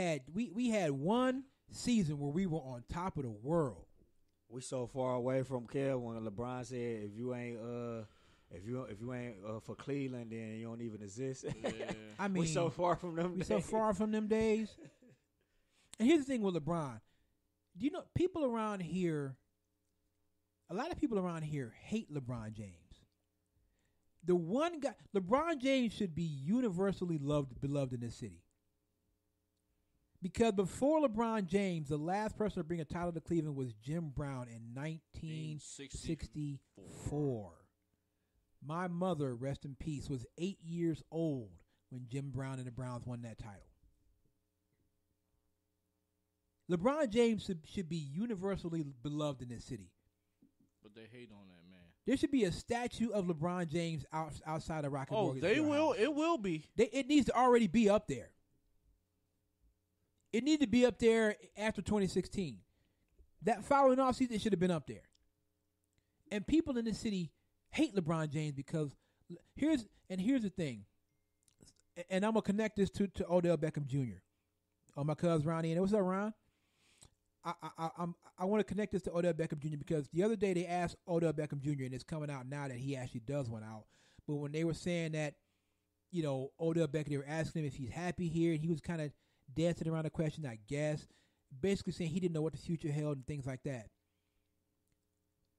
had one season where we were on top of the world. We so far away from Kev when LeBron said, "If you ain't for Cleveland, then you don't even exist." Yeah. I mean, we so far from them. We so far from them days. And here's the thing with LeBron. Do you know people around here? A lot of people around here hate LeBron James. The one guy, LeBron James, should be universally beloved in this city. Because before LeBron James, the last person to bring a title to Cleveland was Jim Brown in 1964. My mother, rest in peace, was 8 years old when Jim Brown and the Browns won that title. LeBron James should be universally beloved in this city. But they hate on that man. There should be a statue of LeBron James outside of Rocket Mortgage. They will. It will be. It needs to already be up there. It needed to be up there after 2016. That following offseason, it should have been up there. And people in the city hate LeBron James because here's the thing. And I'm gonna connect this to Odell Beckham Jr. My cousin Ronnie. And what's up, Ron? I want to connect this to Odell Beckham Jr. because the other day they asked Odell Beckham Jr. and it's coming out now that he actually does one out. But when they were saying that, Odell Beckham, they were asking him if he's happy here, and he was kind of dancing around the question, I guess, basically saying he didn't know what the future held and things like that.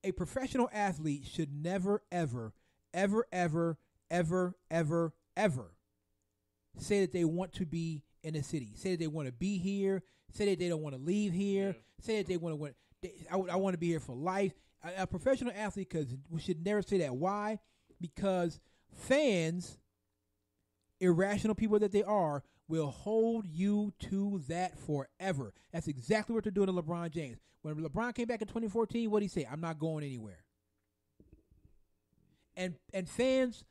A professional athlete should never, ever, ever, ever, ever, ever, ever say that they want to be in the city. Say that they want to be here. Say that they don't want to leave here. Yeah. Say that they want to. I want to be here for life. A professional athlete we should never say that. Why? Because fans, irrational people that they are, will hold you to that forever. That's exactly what they're doing to LeBron James. When LeBron came back in 2014, what did he say? I'm not going anywhere. And fans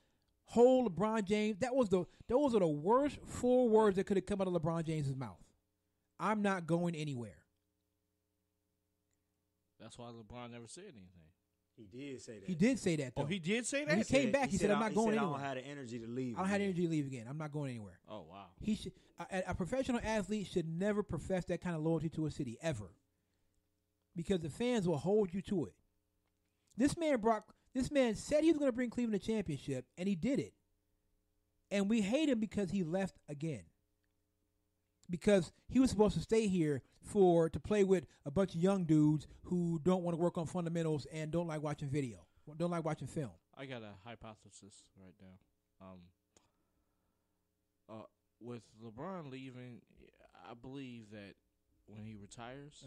whole LeBron James. Those are the worst 4 words that could have come out of LeBron James's mouth. I'm not going anywhere. That's why LeBron never said anything. He did say that. He did say that, though. Oh, he did say that? When he came back, he said, I'm not going anywhere. I don't have the energy to leave. I don't have the energy to leave again. I'm not going anywhere. Oh, wow. He should. A professional athlete should never profess that kind of loyalty to a city, ever. Because the fans will hold you to it. This man said he was going to bring Cleveland a championship, and he did it. And we hate him because he left again. Because he was supposed to stay here to play with a bunch of young dudes who don't want to work on fundamentals and don't like watching video, don't like watching film. I got a hypothesis right now. With LeBron leaving, I believe that when he retires,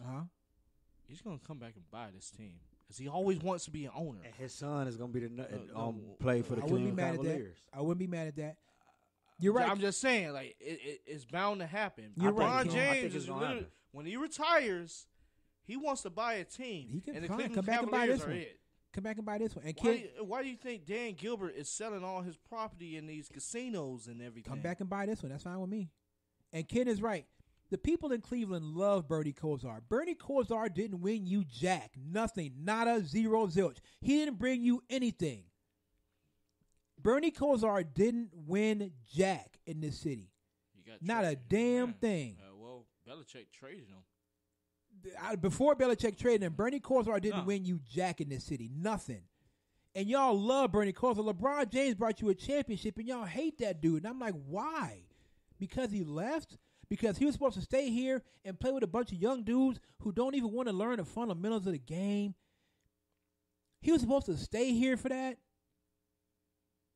he's going to come back and buy this team because he always wants to be an owner. And his son is going to be play for the Cleveland Cavaliers. I wouldn't be mad at that. You're right. I'm just saying, like it's bound to happen. You're LeBron right. James is literally, when he retires, he wants to buy a team. He can and the come Cleveland back and buy Cavaliers this are one. it. Come back and buy this one. And why do you think Dan Gilbert is selling all his property in these casinos and everything? Come back and buy this one. That's fine with me. And Ken is right. The people in Cleveland love Bernie Kosar. Bernie Kosar didn't win you jack. Nothing. Nada, zero, zilch. He didn't bring you anything. Bernie Kosar didn't win jack in this city. Not a damn thing. Well, Belichick traded him. Before Belichick traded him, Bernie Kosar didn't win you jack in this city. Nothing. And y'all love Bernie Kosar. LeBron James brought you a championship, and y'all hate that dude. And I'm like, why? Because he left? Because he was supposed to stay here and play with a bunch of young dudes who don't even want to learn the fundamentals of the game? He was supposed to stay here for that?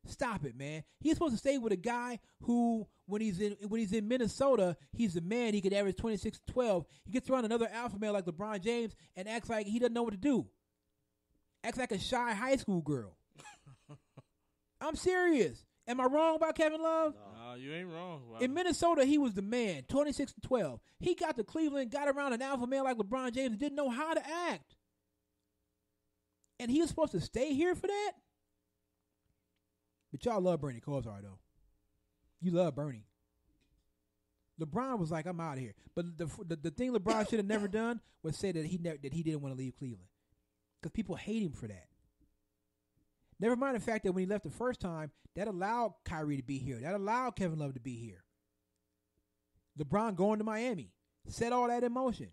Stop it, man. He's supposed to stay with a guy who, when he's in Minnesota, he's the man. He could average 26 to 12. He gets around another alpha male like LeBron James and acts like he doesn't know what to do. Acts like a shy high school girl. I'm serious. Am I wrong about Kevin Love? No, you ain't wrong. Wow. In Minnesota, he was the man, 26 to 12. He got to Cleveland, got around an alpha male like LeBron James and didn't know how to act. And he was supposed to stay here for that? But y'all love Bernie Kosar, though. You love Bernie. LeBron was like, I'm out of here. But the thing LeBron should have never done was say that he didn't want to leave Cleveland. Because people hate him for that. Never mind the fact that when he left the first time, that allowed Kyrie to be here. That allowed Kevin Love to be here. LeBron going to Miami. Set all that in motion.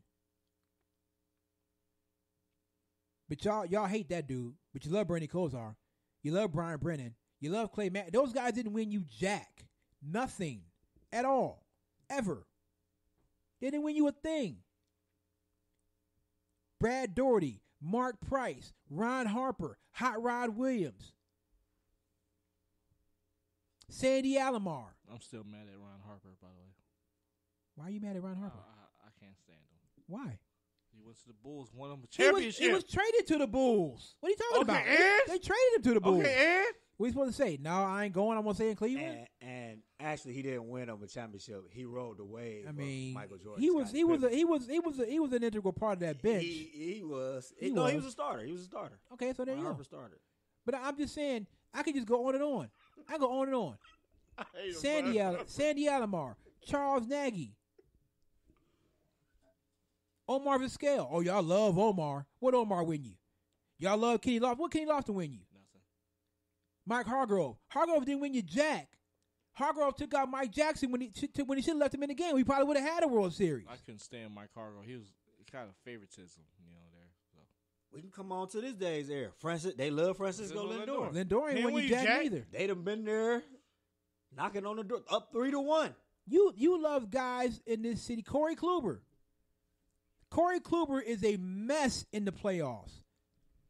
But y'all hate that dude. But you love Bernie Kosar. You love Brian Brennan. You love Clay Matt. Those guys didn't win you jack. Nothing. At all. Ever. They didn't win you a thing. Brad Daugherty, Mark Price, Ron Harper, Hot Rod Williams, Sandy Alomar. I'm still mad at Ron Harper, by the way. Why are you mad at Ron Harper? I can't stand him. Why? He went to the Bulls, won them a championship. He was traded to the Bulls. What are you talking about? And? They traded him to the Bulls. Okay, and? What are you supposed to say? No, I ain't going. I'm going to stay in Cleveland. And actually, he didn't win them a championship. He rode the wave. I mean, of Michael Jordan. He was an integral part of that bench. He was. He was a starter. He was a starter. Okay, so there you go. Harper started. But I'm just saying, I could just go on and on. I go on and on. Sandy Alomar, Charles Nagy, Omar Vizquel. Oh, y'all love Omar. What Omar win you? Y'all love Kenny Lofton. What Kenny Lofton win you? Nothing. Mike Hargrove. Hargrove didn't win you jack. Hargrove took out Mike Jackson when he should have left him in the game. We probably would have had a World Series. I couldn't stand Mike Hargrove. He was kind of favoritism, there. So. We can come on to this day's era. They love Francisco Lindor. Lindor ain't win you jack either. They done been there knocking on the door, up 3-1. You love guys in this city. Corey Kluber. Corey Kluber is a mess in the playoffs.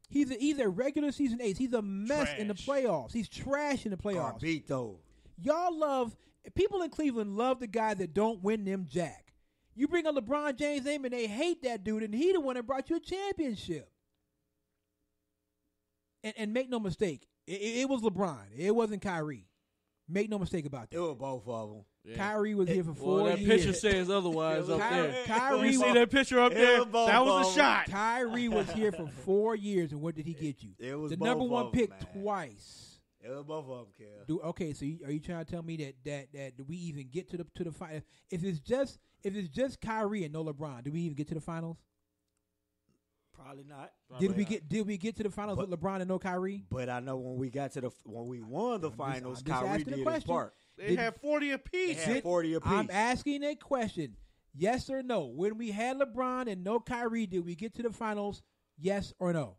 He's a regular season ace. He's a mess in the playoffs. He's trash in the playoffs. Garbito. Y'all love, people in Cleveland love the guy that don't win them jack. You bring up LeBron James' name and they hate that dude, and he the one that brought you a championship. And make no mistake, it was LeBron. It wasn't Kyrie. Make no mistake about that. It was both of them. Yeah. Kyrie was here for 4 years. That picture says otherwise up there. Kyrie, you see that picture up there? That was a shot. Kyrie was here for 4 years, and what did he get you? It was the both number one of pick them, twice. It was both of them, Kel. Okay, so are you trying to tell me that do we even get to the final? If it's just Kyrie and no LeBron, do we even get to the finals? Probably not. Did we get to the finals with LeBron and no Kyrie? But I know when we won the finals, I'm just Kyrie asking did a his question. part. They had 40 apiece. They had 40 apiece. I'm asking a question. Yes or no? When we had LeBron and no Kyrie, did we get to the finals? Yes or no?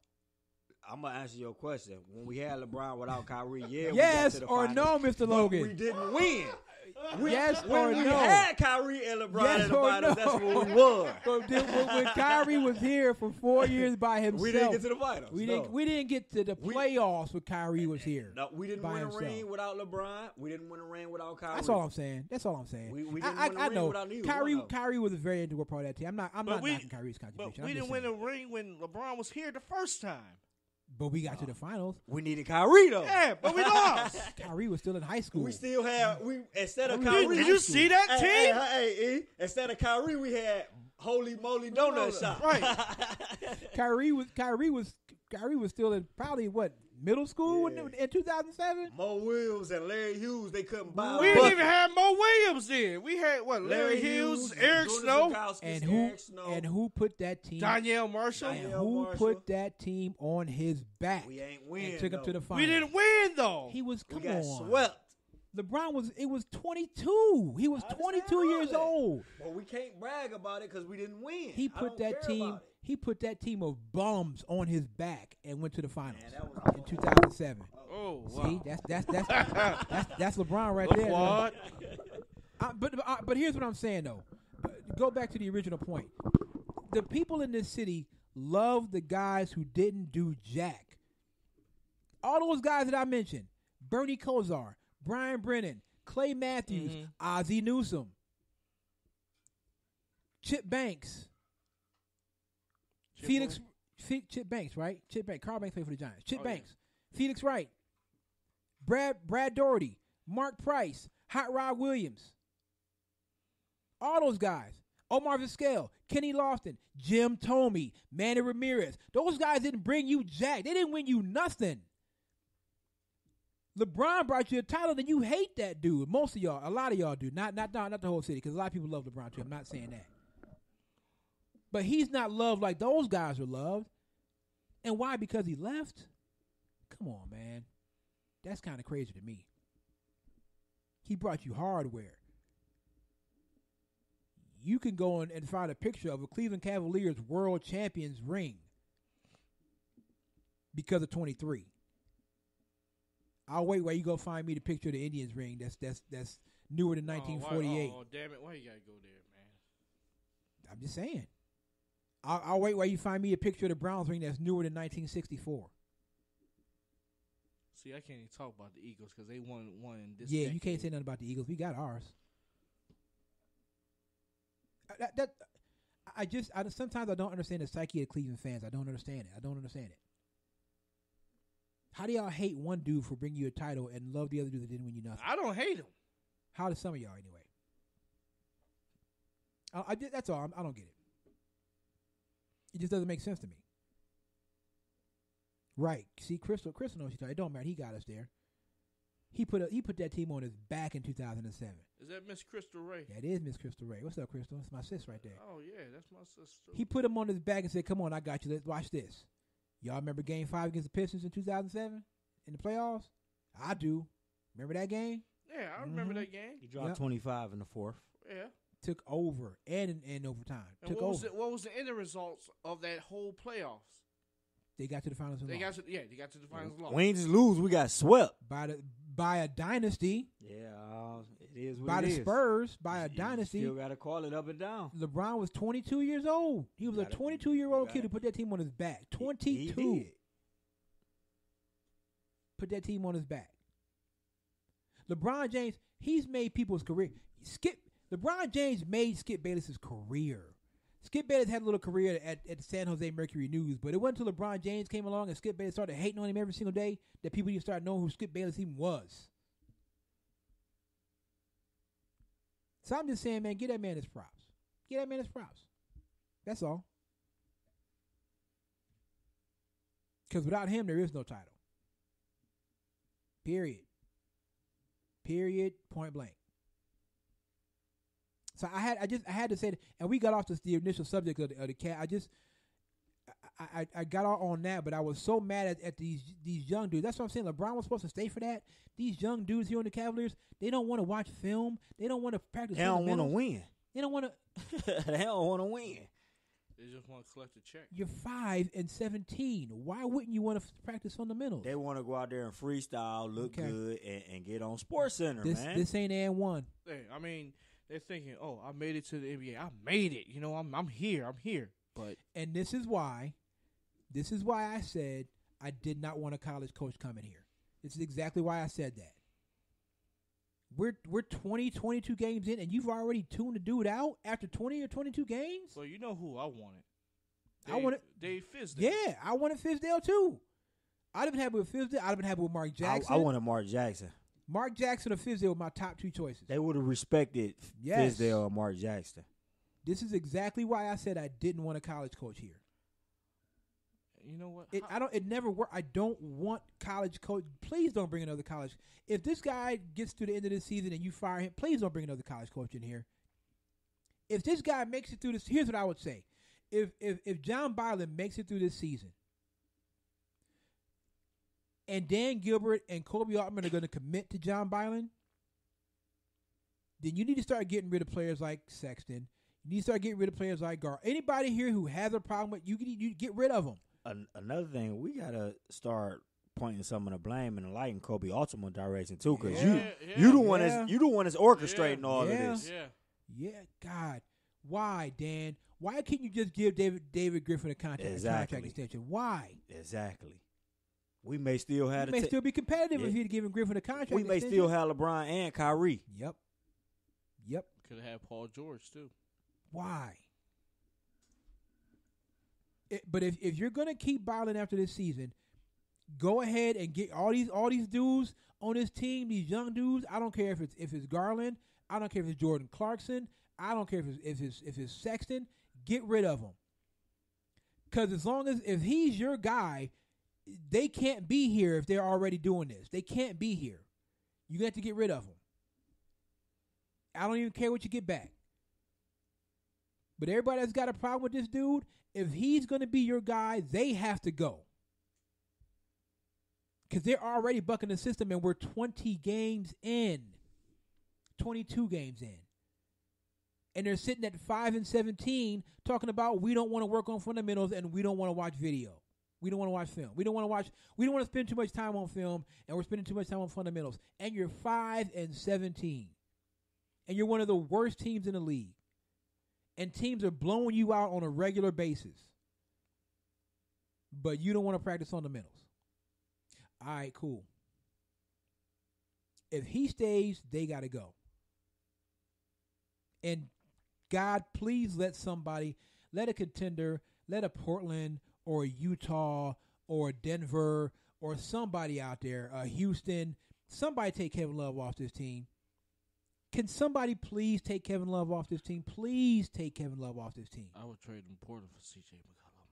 I'm gonna answer your question. When we had LeBron without Kyrie, yeah. Yes we got to the or finals, no, Mr. but Logan? we didn't win. Yes when or we no? had Kyrie and LeBron Yes in the or finals, no? that's when we won. So when Kyrie was here for 4 years by himself, We didn't get to the finals. We no. didn't get to the playoffs when Kyrie was here. No, we didn't by win himself. a ring without LeBron. We didn't win a ring without Kyrie. That's all I'm saying. We didn't win a ring know. without neither one of them. Kyrie was a very integral part of that team. I'm not knocking Kyrie's But contribution. we didn't win a ring when LeBron was here the first time. But we got to the finals. We needed Kyrie though. Yeah, but we lost. Kyrie was still in high school. We still had instead of Kyrie. Did you see that team? Hey, instead of Kyrie, we had Holy Moly Donut Shop. Right. Kyrie was still in probably what, middle school in 2007. Mo Williams and Larry Hughes, they couldn't buy. We didn't even have Mo Williams then. We had what? Larry Hughes, Eric Jordan Snow, Zagowski, and who put that team? Danielle Marshall. And who put that team on his back? We ain't win. And took him to the finals. We didn't win though. He was We got on. swept. LeBron was 22. He was 22 years old. But we can't brag about it because we didn't win. He put that team of bums on his back and went to the finals in 2007. Oh, wow. See, that's LeBron right there. What? But here's what I'm saying though. Go back to the original point. The people in this city love the guys who didn't do jack. All those guys that I mentioned: Bernie Kosar, Brian Brennan, Clay Matthews, Ozzie Newsome, Chip Banks, Chip Banks, right? Chip Banks. Carl Banks played for the Giants. Chip Banks, Felix Wright, Brad Doherty, Mark Price, Hot Rod Williams. All those guys. Omar Vizquel, Kenny Lofton, Jim Tomey, Manny Ramirez. Those guys didn't bring you jack. They didn't win you nothing. LeBron brought you a title, and you hate that dude. Most of y'all, a lot of y'all do. Not the whole city, because a lot of people love LeBron too. I'm not saying that. But he's not loved like those guys are loved. And why? Because he left? Come on, man. That's kind of crazy to me. He brought you hardware. You can go and find a picture of a Cleveland Cavaliers World Champions ring because of 23. I'll wait while you go find me the picture of the Indians ring that's newer than 1948. Oh, damn it. Why you got to go there, man? I'm just saying. I'll wait while you find me a picture of the Browns ring that's newer than 1964. See, I can't even talk about the Eagles because they won in this Yeah, decade. you can't say nothing about the Eagles. We got ours. Sometimes I don't understand the psyche of Cleveland fans. I don't understand it. How do y'all hate one dude for bringing you a title and love the other dude that didn't win you nothing? I don't hate him. How do some of y'all anyway? That's all. I don't get it. It just doesn't make sense to me. Right. See, Crystal knows she's talking. It don't matter. He got us there. He put that team on his back in 2007. Is that Miss Crystal Ray? That is Miss Crystal Ray. What's up, Crystal? That's my sis right there. Oh, yeah, that's my sister. He put him on his back and said, "Come on, I got you. Let's watch this." Y'all remember Game 5 against the Pistons in 2007 in the playoffs? I do. Remember that game? Yeah, I remember that game. He dropped 25 in the fourth. Yeah. Took over and in overtime. And what was the end results of that whole playoffs? They got to the finals. They got to the finals. We ain't just lose. We got swept by a dynasty. Yeah, it is what by it the is. Spurs, by a dynasty. Still got to call it up and down. LeBron was 22 years old. He was a 22-year-old kid who put that team on his back. 22. He did. Put that team on his back. LeBron James, he's made people's career. LeBron James made Skip Bayless's career. Skip Bayless had a little career at the San Jose Mercury News, but it wasn't until LeBron James came along and Skip Bayless started hating on him every single day that people even started knowing who Skip Bayless even was. So I'm just saying, man, give that man his props. Give that man his props. That's all. Because without him, there is no title. Period. Point blank. So I had to say that, and we got off the initial subject of the cat. I got on that, but I was so mad at these young dudes. That's what I'm saying. LeBron was supposed to stay for that. These young dudes here on the Cavaliers, they don't want to watch film. They don't want to practice. They don't want to win. They don't want to. They don't want to win. They just want to collect a check. You're 5 and 17. Why wouldn't you want to practice fundamentals? They want to go out there and freestyle, look good, and get on Sports Center, man. This ain't and one. Hey, I mean, they're thinking, "Oh, I made it to the NBA. I made it. You know, I'm here. I'm here." But this is why I said I did not want a college coach coming here. This is exactly why I said that. We're 20, 22 games in, and you've already tuned the dude out after 20 or 22 games? So you know who I wanted. I wanted Dave Fizdale. Yeah, I wanted Fizdale too. I'd have been happy with Fizdale. I'd have been happy with Mark Jackson. I wanted Mark Jackson. Mark Jackson or Fizdale were my top 2 choices. They would have respected Fizdale or Mark Jackson. This is exactly why I said I didn't want a college coach here. You know what? It never worked. I don't want college coach. Please don't bring another college. If this guy gets to the end of the season and you fire him, please don't bring another college coach in here. If this guy makes it through this, here's what I would say: if John Byland makes it through this season, and Dan Gilbert and Kobe Altman are going to commit to John Byland, then you need to start getting rid of players like Sexton. You need to start getting rid of players like Gar. Anybody here who has a problem with you get rid of them. Another thing, we gotta start pointing some of the blame and the light in Kobe Altman direction too, because you the one that's orchestrating all of this. Yeah, God, why, Dan? Why can't you just give David Griffin a contract extension? Why? Exactly. We may still have. We may still be competitive if you'd given Griffin a contract. We may still have LeBron and Kyrie. Yep. Could have had Paul George too. Why? But if you're gonna keep Byland after this season, go ahead and get all these dudes on this team, these young dudes. I don't care if it's Garland. I don't care if it's Jordan Clarkson. I don't care if it's Sexton. Get rid of him. Because if he's your guy, they can't be here if they're already doing this. They can't be here. You have to get rid of them. I don't even care what you get back. But everybody that's got a problem with this dude, if he's going to be your guy, they have to go. Because they're already bucking the system, and we're 20 games in. 22 games in. And they're sitting at 5 and 17 talking about we don't want to work on fundamentals and we don't want to watch video. We don't want to watch film. We don't want to spend too much time on film, and we're spending too much time on fundamentals. And you're 5 and 17. And you're one of the worst teams in the league. And teams are blowing you out on a regular basis. But you don't want to practice fundamentals. All right, cool. If he stays, they got to go. And God, please let a contender, let a Portland or a Utah or a Denver or somebody out there, Houston, somebody take Kevin Love off this team. Can somebody please take Kevin Love off this team? Please take Kevin Love off this team. I would trade him Portland for C.J. McCollum.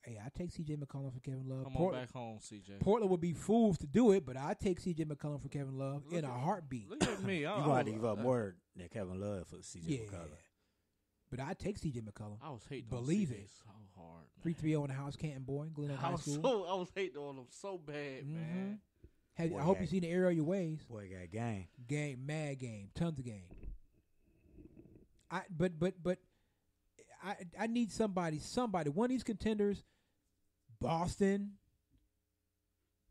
Hey, I'd take C.J. McCollum for Kevin Love. Come on back home, C.J. Portland would be fools to do it, but I'd take C.J. McCollum for Kevin Love in a heartbeat. Look at me. You're going to have to give up more than Kevin Love for C.J. McCollum. But I'd take C.J. McCollum. I was hating Believe on it. So hard. 3-3-0 in the house, Canton boy, Glen High School. I was hating on him so bad, man. I hope you seen the error of your ways. Boy, got game. Mad game, tons of game. I need somebody, one of these contenders, Boston,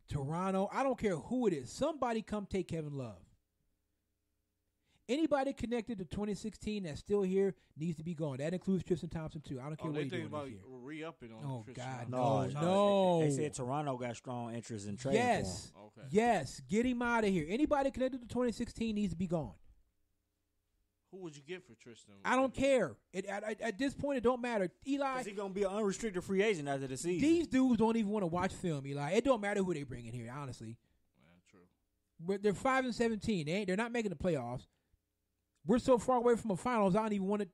Toronto, I don't care who it is. Somebody come take Kevin Love. Anybody connected to 2016 that's still here needs to be gone. That includes Tristan Thompson too. I don't care what he's doing about this year. Re-upping on Oh Tristan. God, no. They said Toronto got strong interest in trading for him. Okay. Yes, get him out of here. Anybody connected to 2016 needs to be gone. Who would you get for Tristan? I don't care. At this point, it don't matter. Eli, is he gonna be an unrestricted free agent after the season? These dudes don't even want to watch film. Eli, it don't matter who they bring in here. Honestly, true. But they're 5 and 17. They're not making the playoffs. We're so far away from the finals. I don't even want to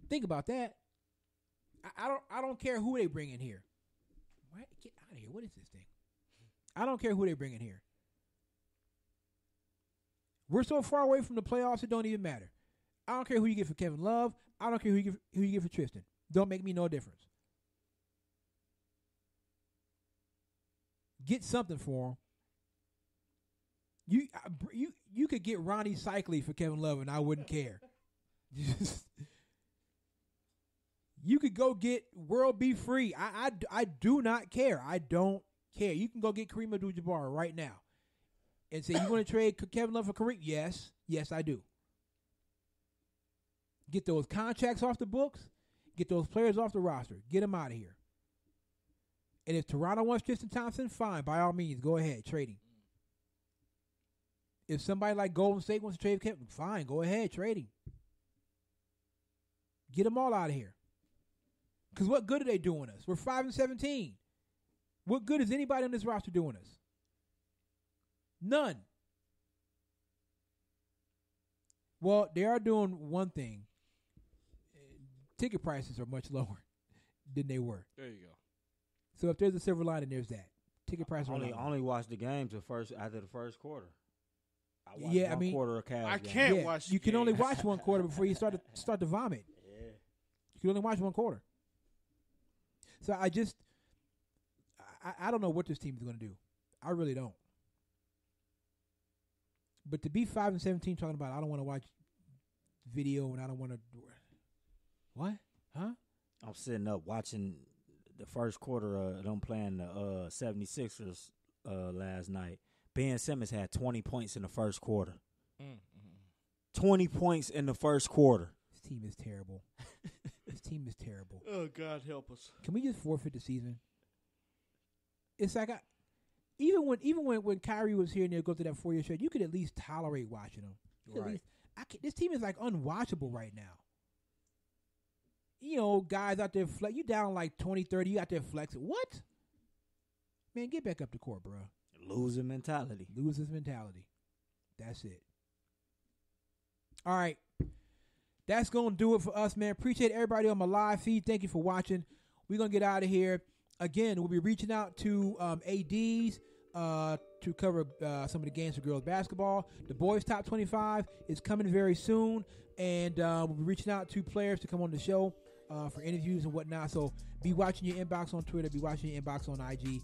think about that. I don't care who they bring in here. What? Get out of here. What is this thing? I don't care who they bring in here. We're so far away from the playoffs, it don't even matter. I don't care who you get for Kevin Love. I don't care who you get for Tristan. Don't make me no difference. Get something for him. You could get Ronnie Cycli for Kevin Love, and I wouldn't care. You could go get World Be Free. I do not care. I don't care. You can go get Kareem Abdul-Jabbar right now and say, you want to trade Kevin Love for Kareem? Yes. Yes, I do. Get those contracts off the books. Get those players off the roster. Get them out of here. And if Toronto wants Tristan Thompson, fine. By all means, go ahead. Trade him. If somebody like Golden State wants to trade Kevin, fine. Go ahead. Trade him. Get them all out of here. Because what good are they doing us? We're 5-17. What good is anybody on this roster doing us? None. Well, they are doing one thing. Ticket prices are much lower than they were. There you go. So if there's a silver lining, there's that. Ticket prices only watched the games after the first quarter. I watched one quarter of Cavs I game. can't watch. You can only watch one quarter before you start to vomit. Yeah. You can only watch one quarter. So I don't know what this team is going to do. I really don't. But to be 5-17, talking about I don't want to watch video and I don't want to. What? Huh? I'm sitting up watching the first quarter of them playing the 76ers last night. Ben Simmons had 20 points in the first quarter. 20 points in the first quarter. This team is terrible. This team is terrible. Oh, God help us. Can we just forfeit the season? It's like even when Kyrie was here and they'll go through that 4-year stretch, you could at least tolerate watching them. Right. This team is like unwatchable right now. You know, guys out there you down like 20-30, you out there flexing. What? Man, get back up the court, bro. Losing mentality. Losers mentality. That's it. All right. That's going to do it for us, man. Appreciate everybody on my live feed. Thank you for watching. We're going to get out of here. Again, we'll be reaching out to ADs to cover some of the games for girls basketball. The boys' top 25 is coming very soon. And we'll be reaching out to players to come on the show for interviews and whatnot. So be watching your inbox on Twitter. Be watching your inbox on IG.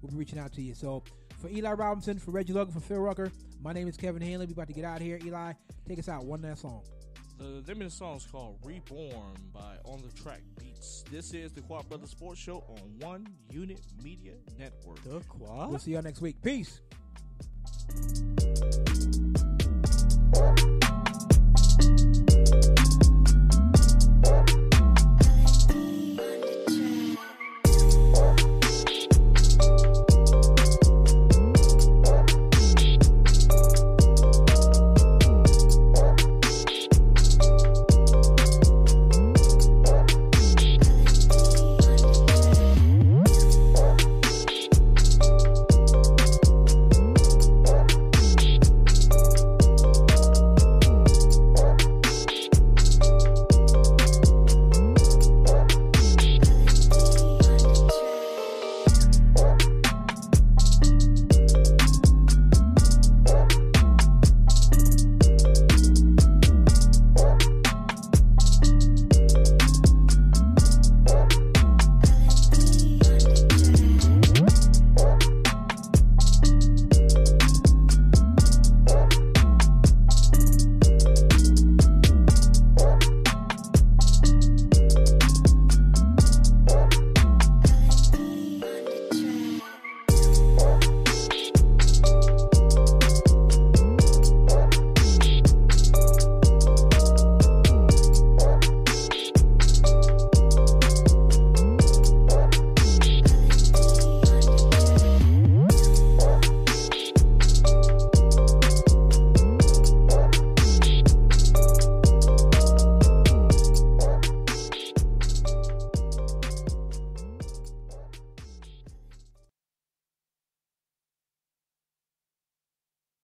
We'll be reaching out to you. So for Eli Robinson, for Reggie Logan, for Phil Rucker, my name is Kevin Hanley. We're about to get out of here. Eli, take us out. One last song. The name of the song is called Reborn by On The Track Beats. This is the Quad Brothers Sports Show on One Unit Media Network. The Quad? We'll see y'all next week. Peace.